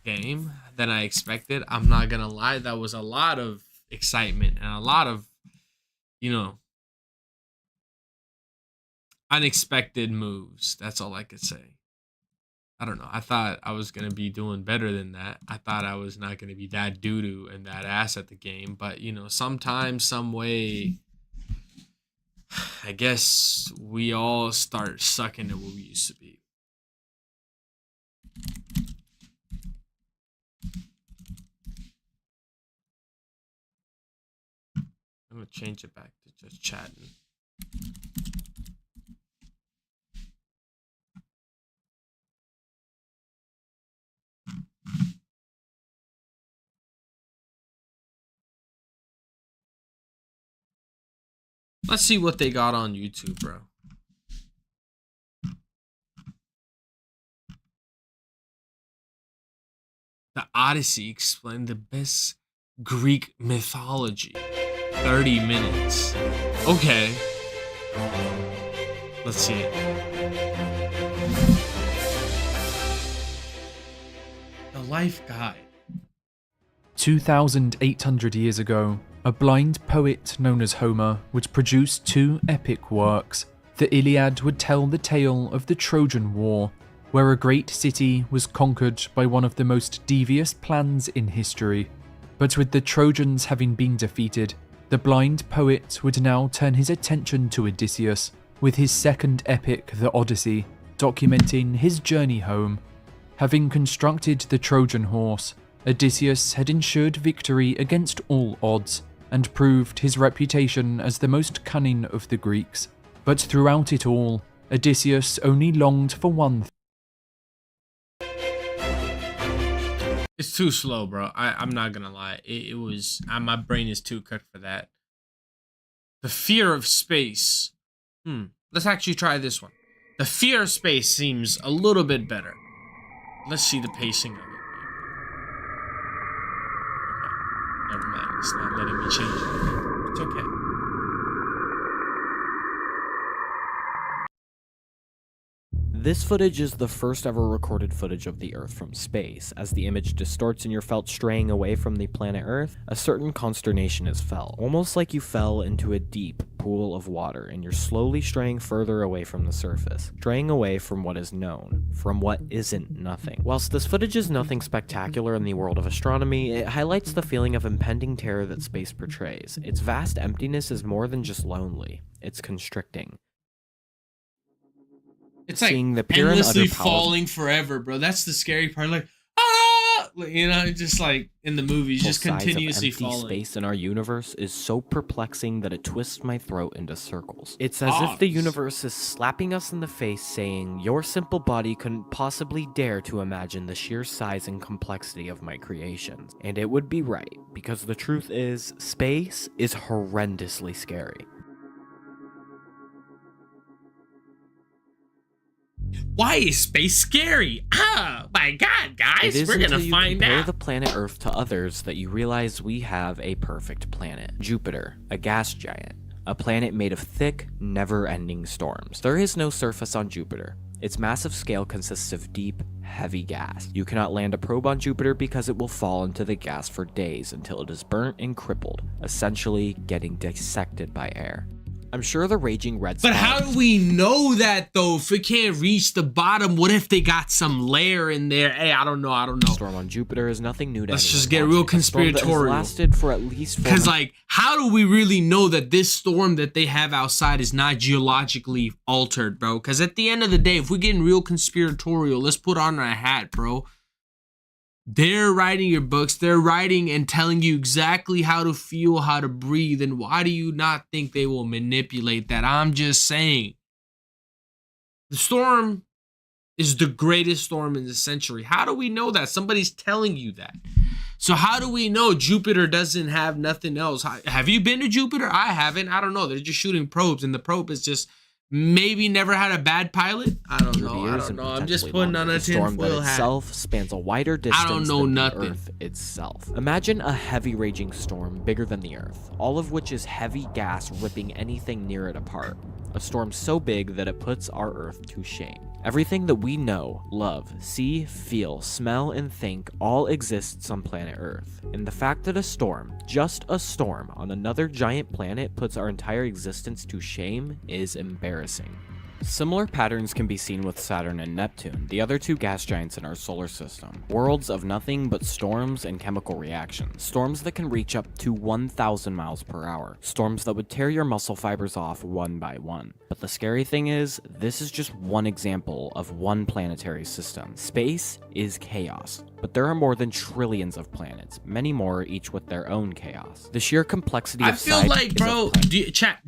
game than I expected. I'm not gonna lie, that was a lot of excitement and a lot of, you know, unexpected moves. That's all I could say. I don't know. I thought I was gonna be doing better than that. I thought I was not gonna be that doo-doo and that ass at the game, but you know, sometimes, some way, I guess we all start sucking at what we used to be. change it back to just chatting. Let's see what they got on YouTube, bro. The Odyssey explained the best Greek mythology. 30 minutes. Okay. Let's see it. The Life Guide. 2,800 years ago, a blind poet known as Homer would produce two epic works. The Iliad would tell the tale of the Trojan War, where a great city was conquered by one of the most devious plans in history. But with the Trojans having been defeated, the blind poet would now turn his attention to Odysseus, with his second epic, the Odyssey, documenting his journey home. Having constructed the Trojan horse, Odysseus had ensured victory against all odds, and proved his reputation as the most cunning of the Greeks. But throughout it all, Odysseus only longed for one thing. It's too slow, bro. I'm not gonna lie. It was... my brain is too cooked for that. The fear of space. Let's actually try this one. The fear of space seems a little bit better. Let's see the pacing of it. Okay. Never mind. It's not letting me change it. It's okay. This footage is the first ever recorded footage of the Earth from space. As the image distorts and you're felt straying away from the planet Earth, a certain consternation is felt, almost like you fell into a deep pool of water and you're slowly straying further away from the surface, straying away from what is known, from what isn't nothing. Whilst this footage is nothing spectacular in the world of astronomy, it highlights the feeling of impending terror that space portrays. Its vast emptiness is more than just lonely, it's constricting. It's like Seeing the pure and endlessly utter power- falling forever, bro. That's the scary part. Like, ah, you know, just like in the movies, just size of continuously empty falling. space in our universe is so perplexing that it twists my throat into circles. It's as if Ox. the universe is slapping us in the face saying, your simple body couldn't possibly dare to imagine the sheer size and complexity of my creations. And it would be right, because the truth is, space is horrendously scary. Why is space scary? Ah, my God, It guys, is we're until gonna you find compare out. the planet Earth to others that you realize we have a perfect planet. Jupiter, a gas giant. A planet made of thick, never-ending storms. There is no surface on Jupiter. Its massive scale consists of deep, heavy gas. You cannot land a probe on Jupiter because it will fall into the gas for days until it is burnt and crippled, essentially getting dissected by air. I'm sure the raging red But spot- how do we know that though? If it can't reach the bottom, what if they got some layer in there? Hey, I don't know. storm on Jupiter is nothing new to Let's anyone just get watching. real A storm that has conspiratorial. lasted for at least 4 Because, like, how do we really know that this storm that they have outside is not geologically altered, bro? Because at the end of the day, if we're getting real conspiratorial, let's put on our hat, bro. They're writing your books. They're writing and telling you exactly how to feel, how to breathe. And why do you not think they will manipulate that? I'm just saying. The storm is the greatest storm in the century. How do we know that? Somebody's telling you that. So how do we know Jupiter doesn't have nothing else? Have you been to Jupiter? I haven't. I don't know. They're just shooting probes, and the probe is just maybe never had a bad pilot. I don't know. I'm just putting on a storm that tinfoil hat. itself spans a wider distance don't know than nothing. the Earth itself. Imagine a heavy raging storm bigger than the Earth, all of which is heavy gas ripping anything near it apart. A storm so big that it puts our Earth to shame. Everything that we know, love, see, feel, smell, and think all exists on planet Earth. And the fact that a storm, just a storm, on another giant planet puts our entire existence to shame is embarrassing. Similar patterns can be seen with Saturn and Neptune, the other two gas giants in our solar system. Worlds of nothing but storms and chemical reactions. Storms that can reach up to 1,000 miles per hour. Storms that would tear your muscle fibers off one by one. But the scary thing is, this is just one example of one planetary system. Space is chaos, but there are more than trillions of planets, many more each with their own chaos. The sheer complexity of I feel size like, is bro,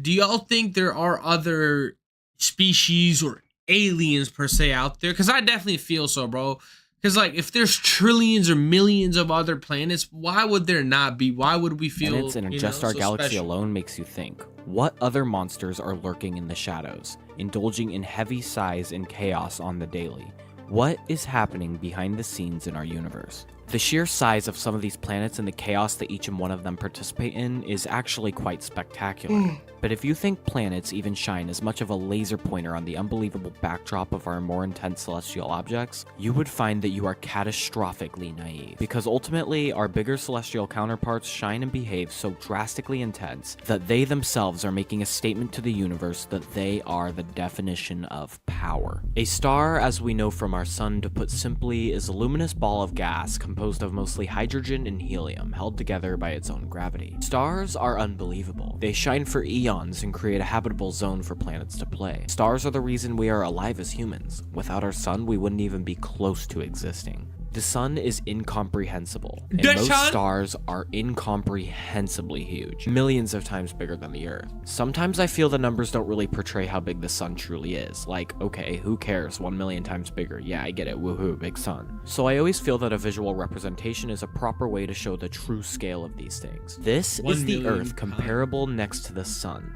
do y'all think there are other species or aliens per se out there? Because I definitely feel so, bro. Because like, if there's trillions or millions of other planets, why would there not be? Why would we feel planets in just our so galaxy special? alone makes you think, what other monsters are lurking in the shadows, indulging in heavy sighs and chaos on the daily? What is happening behind the scenes in our universe? The sheer size of some of these planets and the chaos that each and one of them participate in is actually quite spectacular. But if you think planets even shine as much of a laser pointer on the unbelievable backdrop of our more intense celestial objects, you would find that you are catastrophically naive. Because ultimately, our bigger celestial counterparts shine and behave so drastically intense that they themselves are making a statement to the universe that they are the definition of power. A star, as we know from our sun, to put simply, is a luminous ball of gas composed of mostly hydrogen and helium, held together by its own gravity. Stars are unbelievable. They shine for eons and create a habitable zone for planets to play. Stars are the reason we are alive as humans. Without our sun, we wouldn't even be close to existing. The sun is incomprehensible, and most stars are incomprehensibly huge, millions of times bigger than the Earth. Sometimes I feel the numbers don't really portray how big the sun truly is. Like, okay, who cares, 1 million times bigger, yeah, I get it, woohoo, big sun. So I always feel that a visual representation is a proper way to show the true scale of these things. This is the Earth comparable next to the sun.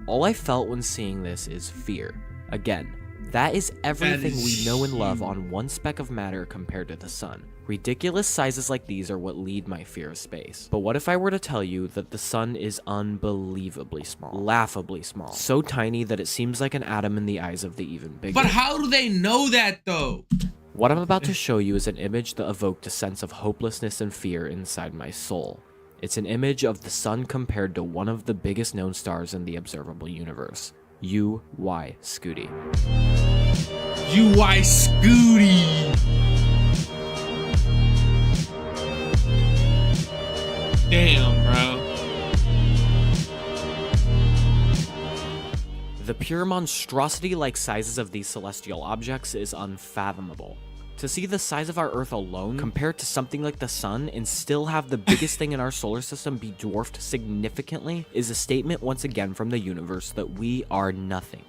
All I felt when seeing this is fear. Again, that is everything we know and love on one speck of matter compared to the sun. Ridiculous sizes like these are what lead my fear of space. But what if I were to tell you that the sun is unbelievably small, laughably small, so tiny that it seems like an atom in the eyes of the even bigger? But how do they know that though? What I'm about to show you is an image that evoked a sense of hopelessness and fear inside my soul. It's an image of the sun compared to one of the biggest known stars in the observable universe. YABOIII. YABOIII. Damn, bro. The pure monstrosity-like sizes of these celestial objects is unfathomable. To see the size of our Earth alone compared to something like the sun and still have the biggest thing in our solar system be dwarfed significantly is a statement once again from the universe that we are nothing.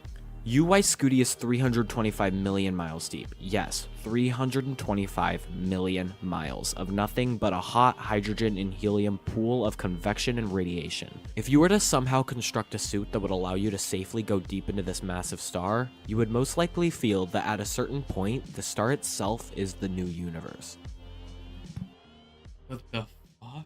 YABOIII is 325 million miles deep. Yes, 325 million miles of nothing but a hot hydrogen and helium pool of convection and radiation. If you were to somehow construct a suit that would allow you to safely go deep into this massive star, you would most likely feel that at a certain point, the star itself is the new universe. What the fuck?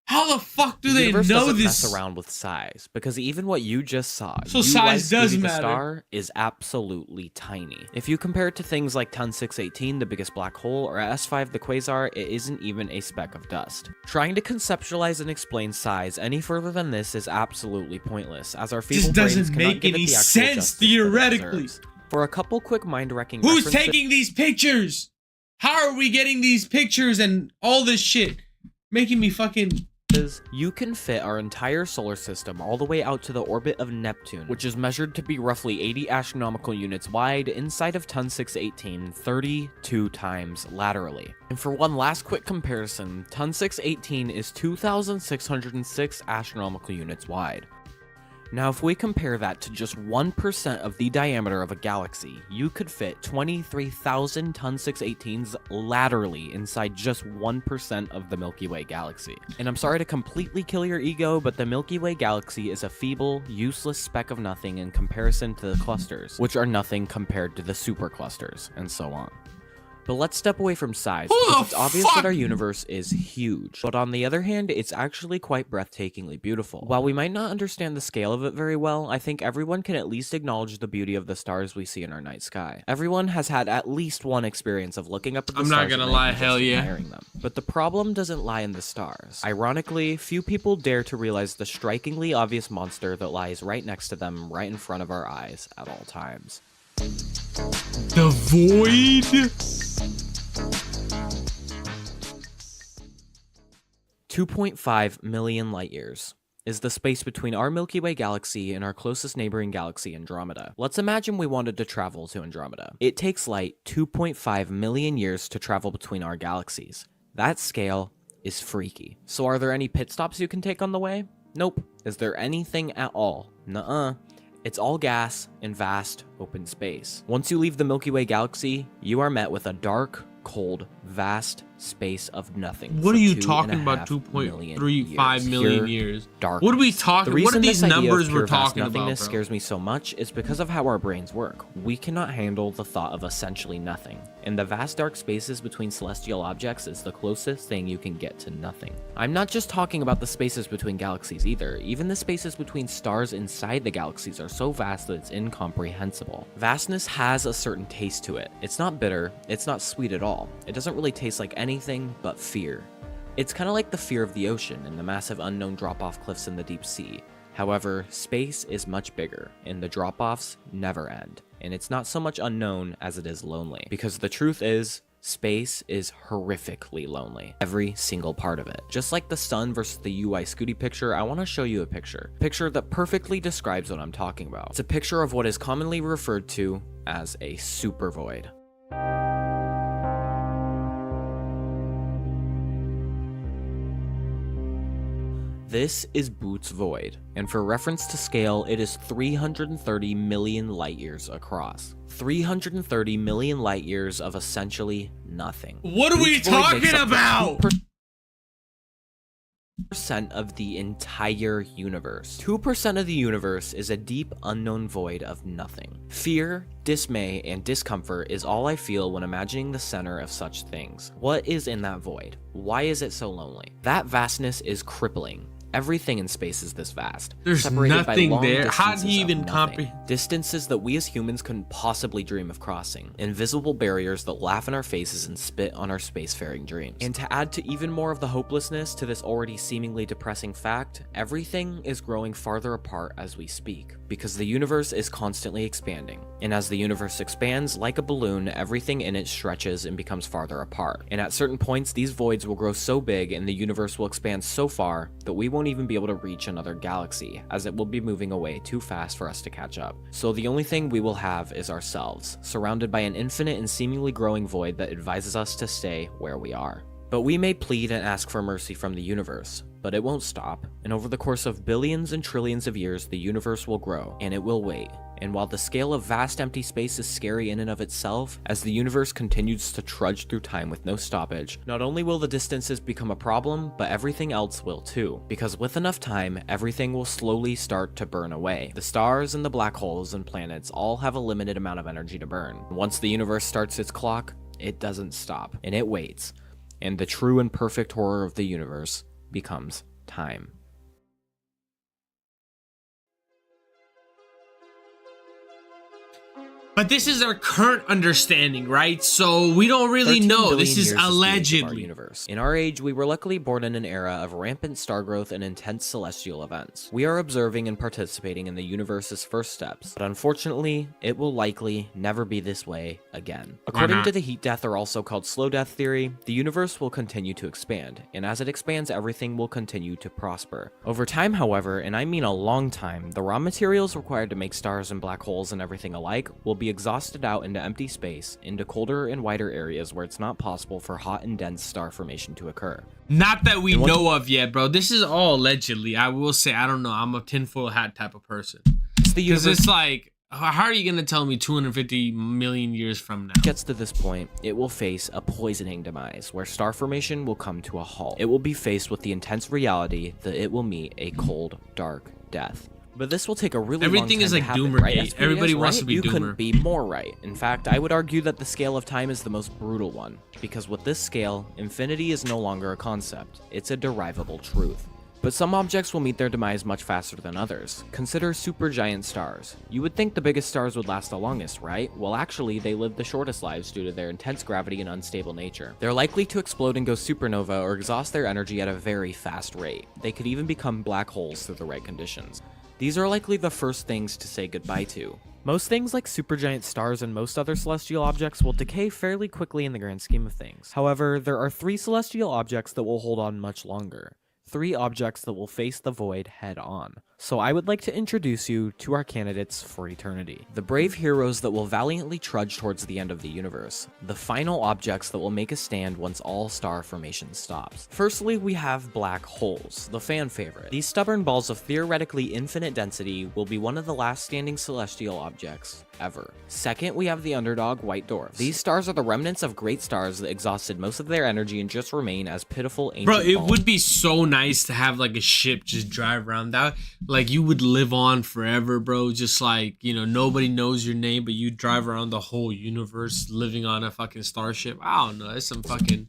How the fuck do The they universe know doesn't this? mess around with size, because even what you just saw, So size does the matter. star is absolutely tiny. If you compare it to things like Ton 618, the biggest black hole, or S5, the quasar, it isn't even a speck of dust. Trying to conceptualize and explain size any further than this is absolutely pointless, as our feeble brains doesn't cannot make give it any the actual sense justice that it theoretically. deserves. For a couple quick mind-wrecking Who's references- taking these pictures? How are we getting these pictures and all this shit? Making me fucking... You can fit our entire solar system all the way out to the orbit of Neptune, which is measured to be roughly 80 astronomical units wide inside of Ton 618 32 times laterally. And for one last quick comparison, Ton 618 is 2,606 astronomical units wide. Now, if we compare that to just 1% of the diameter of a galaxy, you could fit 23,000 Ton 618s laterally inside just 1% of the Milky Way galaxy. And I'm sorry to completely kill your ego, but the Milky Way galaxy is a feeble, useless speck of nothing in comparison to the clusters, which are nothing compared to the superclusters, and so on. But let's step away from size, Who because the it's obvious fuck? that our universe is huge. But on the other hand, it's actually quite breathtakingly beautiful. While we might not understand the scale of it very well, I think everyone can at least acknowledge the beauty of the stars we see in our night sky. Everyone has had at least one experience of looking up at the I'm stars not gonna at night lie, and just hell yeah. admiring them. But the problem doesn't lie in the stars. Ironically, few people dare to realize the strikingly obvious monster that lies right next to them, right in front of our eyes at all times. The void? 2.5 million light years is the space between our Milky Way galaxy and our closest neighboring galaxy, Andromeda. Let's imagine we wanted to travel to Andromeda. It takes light 2.5 million years to travel between our galaxies. That scale is freaky. So are there any pit stops you can take on the way? Nope. Is there anything at all? Nuh-uh. It's all gas and vast open space. Once you leave the Milky Way galaxy, you are met with a dark, cold, vast space of nothing. What for are you 2.5 talking about? 2.35 million Pure years. Dark. What are we talking? What are these this idea of numbers pure we're vast talking about, nothingness bro? scares me so much is because of how our brains work. We cannot handle the thought of essentially nothing, and the vast dark spaces between celestial objects is the closest thing you can get to nothing. I'm not just talking about the spaces between galaxies either. Even the spaces between stars inside the galaxies are so vast that it's incomprehensible. Vastness has a certain taste to it. It's not bitter, it's not sweet at all. It doesn't really taste like anything but fear. It's kind of like the fear of the ocean and the massive unknown drop-off cliffs in the deep sea. However, space is much bigger, and the drop-offs never end. And it's not so much unknown as it is lonely. Because the truth is, space is horrifically lonely. Every single part of it. Just like the sun versus the UI Scooty picture, I want to show you a picture. Picture that perfectly describes what I'm talking about. It's a picture of what is commonly referred to as a super void. This is Boots Void, and for reference to scale, it is 330 million light years across. 330 million light years of essentially nothing. What are we Boots Void makes talking up for about? 2% of the entire universe. 2% of the universe is a deep, unknown void of nothing. Fear, dismay, and discomfort is all I feel when imagining the center of such things. What is in that void? Why is it so lonely? That vastness is crippling. Everything in space is this vast. There's separated by nothing long there. How do distances you of even nothing. comprehend? Distances that we as humans couldn't possibly dream of crossing. Invisible barriers that laugh in our faces and spit on our spacefaring dreams. And to add to even more of the hopelessness to this already seemingly depressing fact, everything is growing farther apart as we speak. Because the universe is constantly expanding. And as the universe expands, like a balloon, everything in it stretches and becomes farther apart. And at certain points, these voids will grow so big and the universe will expand so far that we won't even be able to reach another galaxy, as it will be moving away too fast for us to catch up. So the only thing we will have is ourselves, surrounded by an infinite and seemingly growing void that advises us to stay where we are. But we may plead and ask for mercy from the universe, but it won't stop, and over the course of billions and trillions of years, the universe will grow, and it will wait. And while the scale of vast empty space is scary in and of itself, as the universe continues to trudge through time with no stoppage, not only will the distances become a problem, but everything else will too. Because with enough time, everything will slowly start to burn away. The stars and the black holes and planets all have a limited amount of energy to burn. Once the universe starts its clock, it doesn't stop, and it waits. And the true and perfect horror of the universe becomes time. But this is our current understanding, right? So we don't really 13 know. billion This is years the age of our allegedly. universe. In our age, we were luckily born in an era of rampant star growth and intense celestial events. We are observing and participating in the universe's first steps, but unfortunately, it will likely never be this way again. According not? to the heat death, or also called slow death theory, the universe will continue to expand, and as it expands, everything will continue to prosper. Over time, however, and I mean a long time, the raw materials required to make stars and black holes and everything alike will be exhausted out into empty space, into colder and wider areas where it's not possible for hot and dense star formation to occur. Not that we know of yet, bro. This is all allegedly. I will say, I don't know. I'm a tinfoil hat type of person. Because it's like, how are you going to tell me 250 million years from now? Gets to this point, it will face a poisoning demise where star formation will come to a halt. It will be faced with the intense reality that it will meet a cold, dark death. But this will take a really Everything long is time like to happen, Doomer right? Gate. SPDS, Everybody wants right? to be You Doomer. couldn't be more right. In fact, I would argue that the scale of time is the most brutal one, because with this scale, infinity is no longer a concept. It's a derivable truth. But some objects will meet their demise much faster than others. Consider supergiant stars. You would think the biggest stars would last the longest, right? Well, actually, they live the shortest lives due to their intense gravity and unstable nature. They're likely to explode and go supernova or exhaust their energy at a very fast rate. They could even become black holes through the right conditions. These are likely the first things to say goodbye to. Most things like supergiant stars and most other celestial objects will decay fairly quickly in the grand scheme of things. However, there are 3 celestial objects that will hold on much longer. 3 objects that will face the void head on. So I would like to introduce you to our candidates for eternity. The brave heroes that will valiantly trudge towards the end of the universe. The final objects that will make a stand once all star formation stops. Firstly, we have black holes, the fan favorite. These stubborn balls of theoretically infinite density will be one of the last standing celestial objects ever. Second, we have the underdog white dwarfs. These stars are the remnants of great stars that exhausted most of their energy and just remain as pitiful ancient Bro, it balls. would be so nice to have like a ship just drive around that. Like you would live on forever, bro. Just like, you know, nobody knows your name, but you drive around the whole universe living on a fucking starship. I don't know. That's some fucking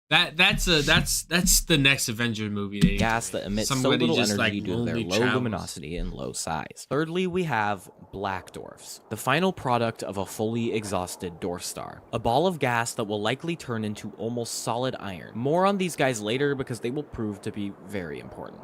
that's the next Avenger movie. Gas that emits so somebody little just, energy like, due to their lonely low travels. luminosity and low size. Thirdly, we have black dwarfs, the final product of a fully exhausted dwarf star. A ball of gas that will likely turn into almost solid iron. More on these guys later because they will prove to be very important.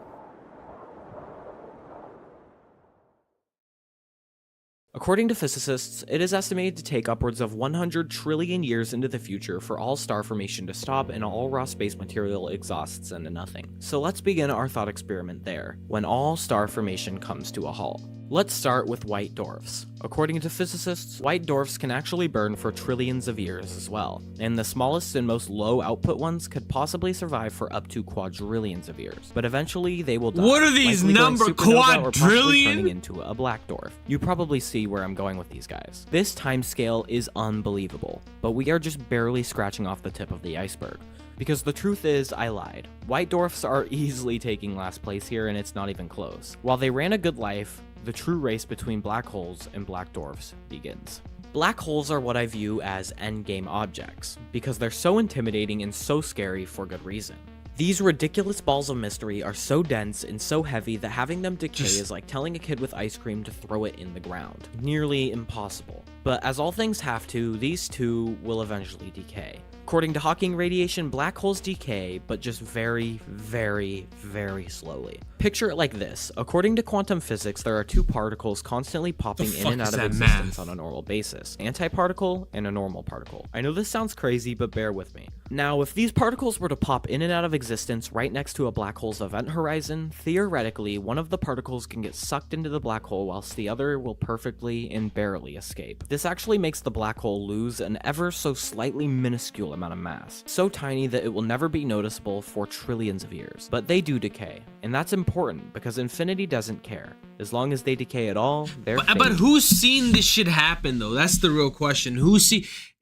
According to physicists, it is estimated to take upwards of 100 trillion years into the future for all star formation to stop and all raw space material exhausts into nothing. So let's begin our thought experiment there, when all star formation comes to a halt. Let's start with white dwarfs. According to physicists, white dwarfs can actually burn for trillions of years as well, and the smallest and most low output ones could possibly survive for up to quadrillions of years. But eventually they will die. What are these likely going number supernova or possibly quadrillion? turning into a black dwarf. You probably see where I'm going with these guys. This time scale is unbelievable, but we are just barely scratching off the tip of the iceberg. Because the truth is, I lied. White dwarfs are easily taking last place here, and it's not even close. While they ran a good life, the true race between black holes and black dwarfs begins. Black holes are what I view as endgame objects, because they're so intimidating and so scary for good reason. These ridiculous balls of mystery are so dense and so heavy that having them decay is like telling a kid with ice cream to throw it in the ground. Nearly impossible. But as all things have to, these too will eventually decay. According to Hawking radiation, black holes decay, but just very, very, very slowly. Picture it like this. According to quantum physics, there are 2 particles constantly popping in and out of existence on a normal basis. Antiparticle and a normal particle. I know this sounds crazy, but bear with me. Now, if these particles were to pop in and out of existence right next to a black hole's event horizon, theoretically, one of the particles can get sucked into the black hole whilst the other will perfectly and barely escape. This actually makes the black hole lose an ever so slightly minuscule amount of mass, so tiny that it will never be noticeable for trillions of years. But they do decay, and that's important because infinity doesn't care. As long as they decay at all, they're But who's seen this shit happen though? That's the real question.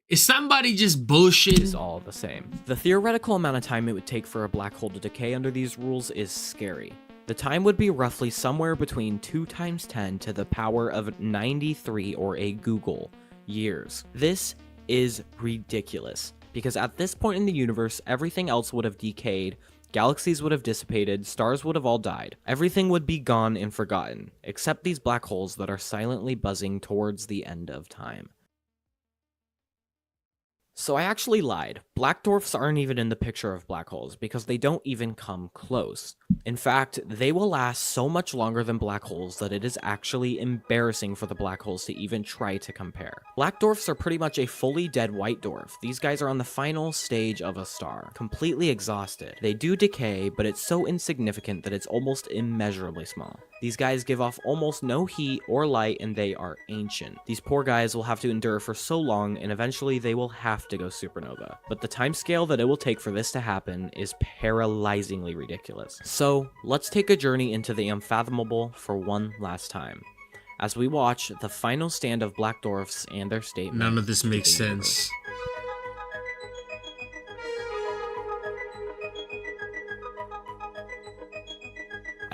Is somebody just bullshit? Is all the same. The theoretical amount of time it would take for a black hole to decay under these rules is scary. The time would be roughly somewhere between 2 × 10 to the power of 93 or a Google years. This is ridiculous, because at this point in the universe, everything else would have decayed, galaxies would have dissipated, stars would have all died. Everything would be gone and forgotten, except these black holes that are silently buzzing towards the end of time. So I actually lied. Black dwarfs aren't even in the picture of black holes because they don't even come close. In fact, they will last so much longer than black holes that it is actually embarrassing for the black holes to even try to compare. Black dwarfs are pretty much a fully dead white dwarf. These guys are on the final stage of a star, completely exhausted. They do decay, but it's so insignificant that it's almost immeasurably small. These guys give off almost no heat or light, and they are ancient. These poor guys will have to endure for so long, and eventually they will have to go supernova. But the timescale that it will take for this to happen is paralyzingly ridiculous. So, let's take a journey into the unfathomable for one last time, as we watch the final stand of black dwarfs and their statement. None of this to makes the universe. sense.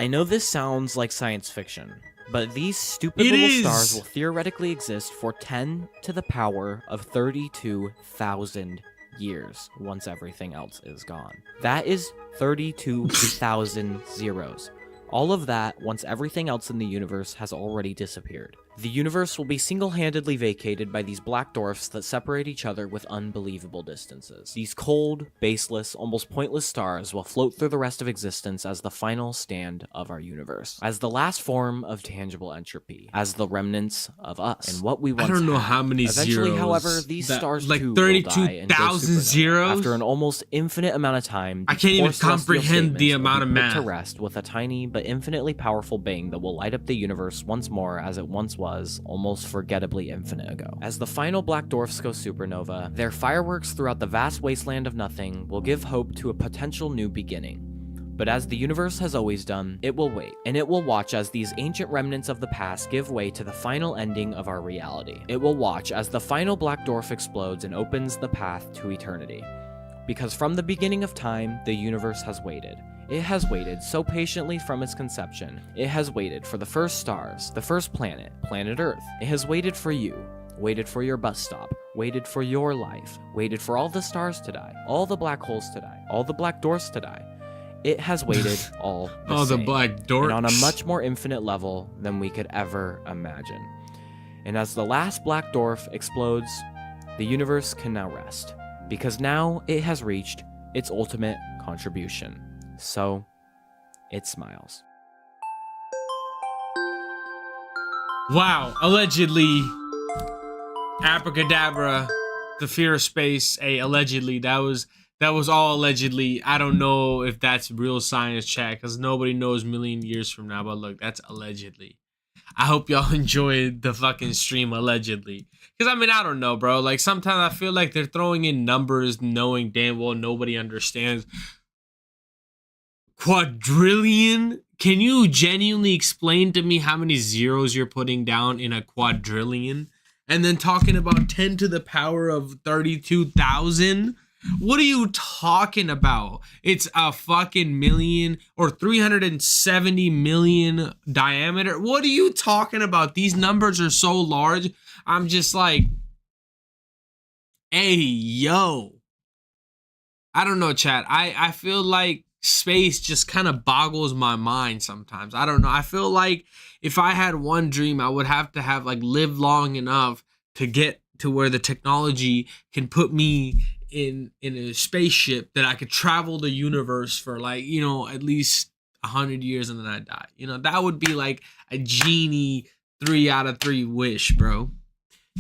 I know this sounds like science fiction, but these stupid It little is. stars will theoretically exist for 10 to the power of 32,000 years once everything else is gone. That is 32,000 zeros. All of that once everything else in the universe has already disappeared. The universe will be single-handedly vacated by these black dwarfs that separate each other with unbelievable distances. These cold, baseless, almost pointless stars will float through the rest of existence as the final stand of our universe, as the last form of tangible entropy, as the remnants of us, and what we once I don't know had. how many Eventually, zeros. however, these that- stars like too will die and go 32,000 supernova. zeros. After an almost infinite amount of time, I these can't even poor celestial comprehend the statements will amount of be put to math. rest with a tiny but infinitely powerful bang that will light up the universe once more as it once was, almost forgettably infinite ago. As the final black dwarfs go supernova, their fireworks throughout the vast wasteland of nothing will give hope to a potential new beginning. But as the universe has always done, it will wait, and it will watch as these ancient remnants of the past give way to the final ending of our reality. It will watch as the final black dwarf explodes and opens the path to eternity. Because from the beginning of time, the universe has waited. It has waited so patiently from its conception. It has waited for the first stars, the first planet, planet Earth. It has waited for you, waited for your bus stop, waited for your life, waited for all the stars to die, all the black holes to die, all the black dwarfs to die. It has waited all the Oh, the same, black dorks. and on a much more infinite level than we could ever imagine. And as the last black dwarf explodes, the universe can now rest, because now it has reached its ultimate contribution. So, it smiles. Wow, allegedly, abracadabra, the fear of space, allegedly, that was all allegedly. I don't know if that's real science, chat, because nobody knows million years from now, but look, that's allegedly. I hope y'all enjoyed the fucking stream, allegedly. Because, I mean, I don't know, bro. Like, sometimes I feel like they're throwing in numbers knowing damn well nobody understands. Quadrillion? Can you genuinely explain to me how many zeros you're putting down in a quadrillion? And then talking about 10 to the power of 32,000? What are you talking about? It's a fucking million or 370 million diameter. What are you talking about? These numbers are so large. I'm just like, hey, yo. I don't know, chat. I feel like space just kind of boggles my mind sometimes. I don't know. I feel like if I had one dream, I would have to have like lived long enough to get to where the technology can put me in a spaceship that I could travel the universe for like, you know, at least 100 years and then I die. You know, that would be like a genie 3 out of 3 wish, bro.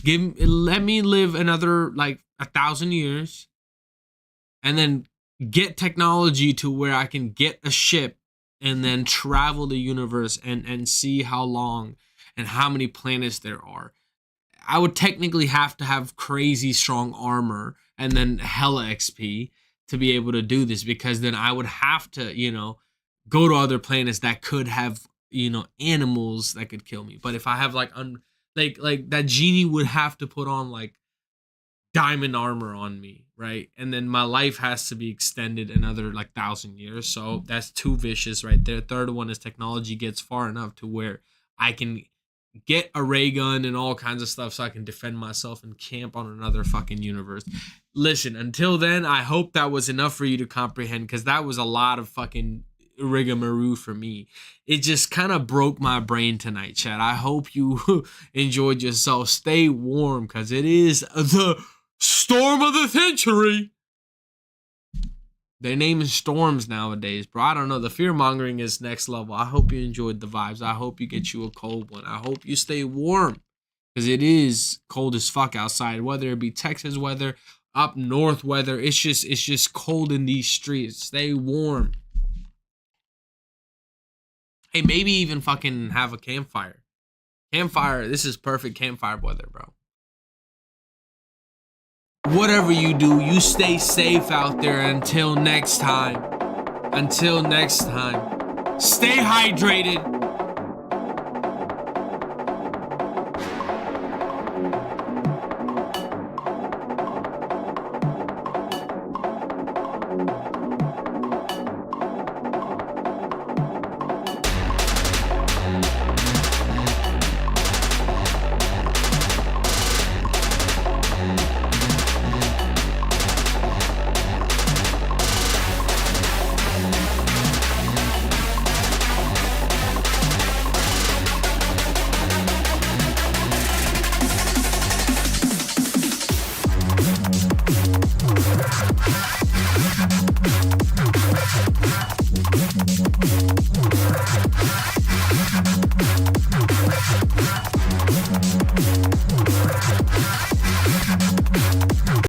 Let me live another like 1,000 years and then get technology to where I can get a ship and then travel the universe and see how long and how many planets there are. I would technically have to have crazy strong armor and then hella XP to be able to do this, because then I would have to, you know, go to other planets that could have, you know, animals that could kill me. But if I have like that genie would have to put on like diamond armor on me, right? And then my life has to be extended another like 1,000 years. So that's 2 vicious right there. Third one is technology gets far enough to where I can get a ray gun and all kinds of stuff so I can defend myself and camp on another fucking universe. Listen, until then, I hope that was enough for you to comprehend, because that was a lot of fucking rigmarole for me. It just kind of broke my brain tonight, chat. I hope you enjoyed yourself. Stay warm, because it is the storm of the century. Their name is storms nowadays, bro. I don't know. The fear mongering is next level. I hope you enjoyed the vibes. I hope you get you a cold one. I hope you stay warm, because it is cold as fuck outside. Whether it be Texas weather, up north weather, it's just cold in these streets. Stay warm. Hey, maybe even fucking have a campfire. Campfire. This is perfect campfire weather, bro. Whatever you do, you stay safe out there until next time. Until next time. Stay hydrated.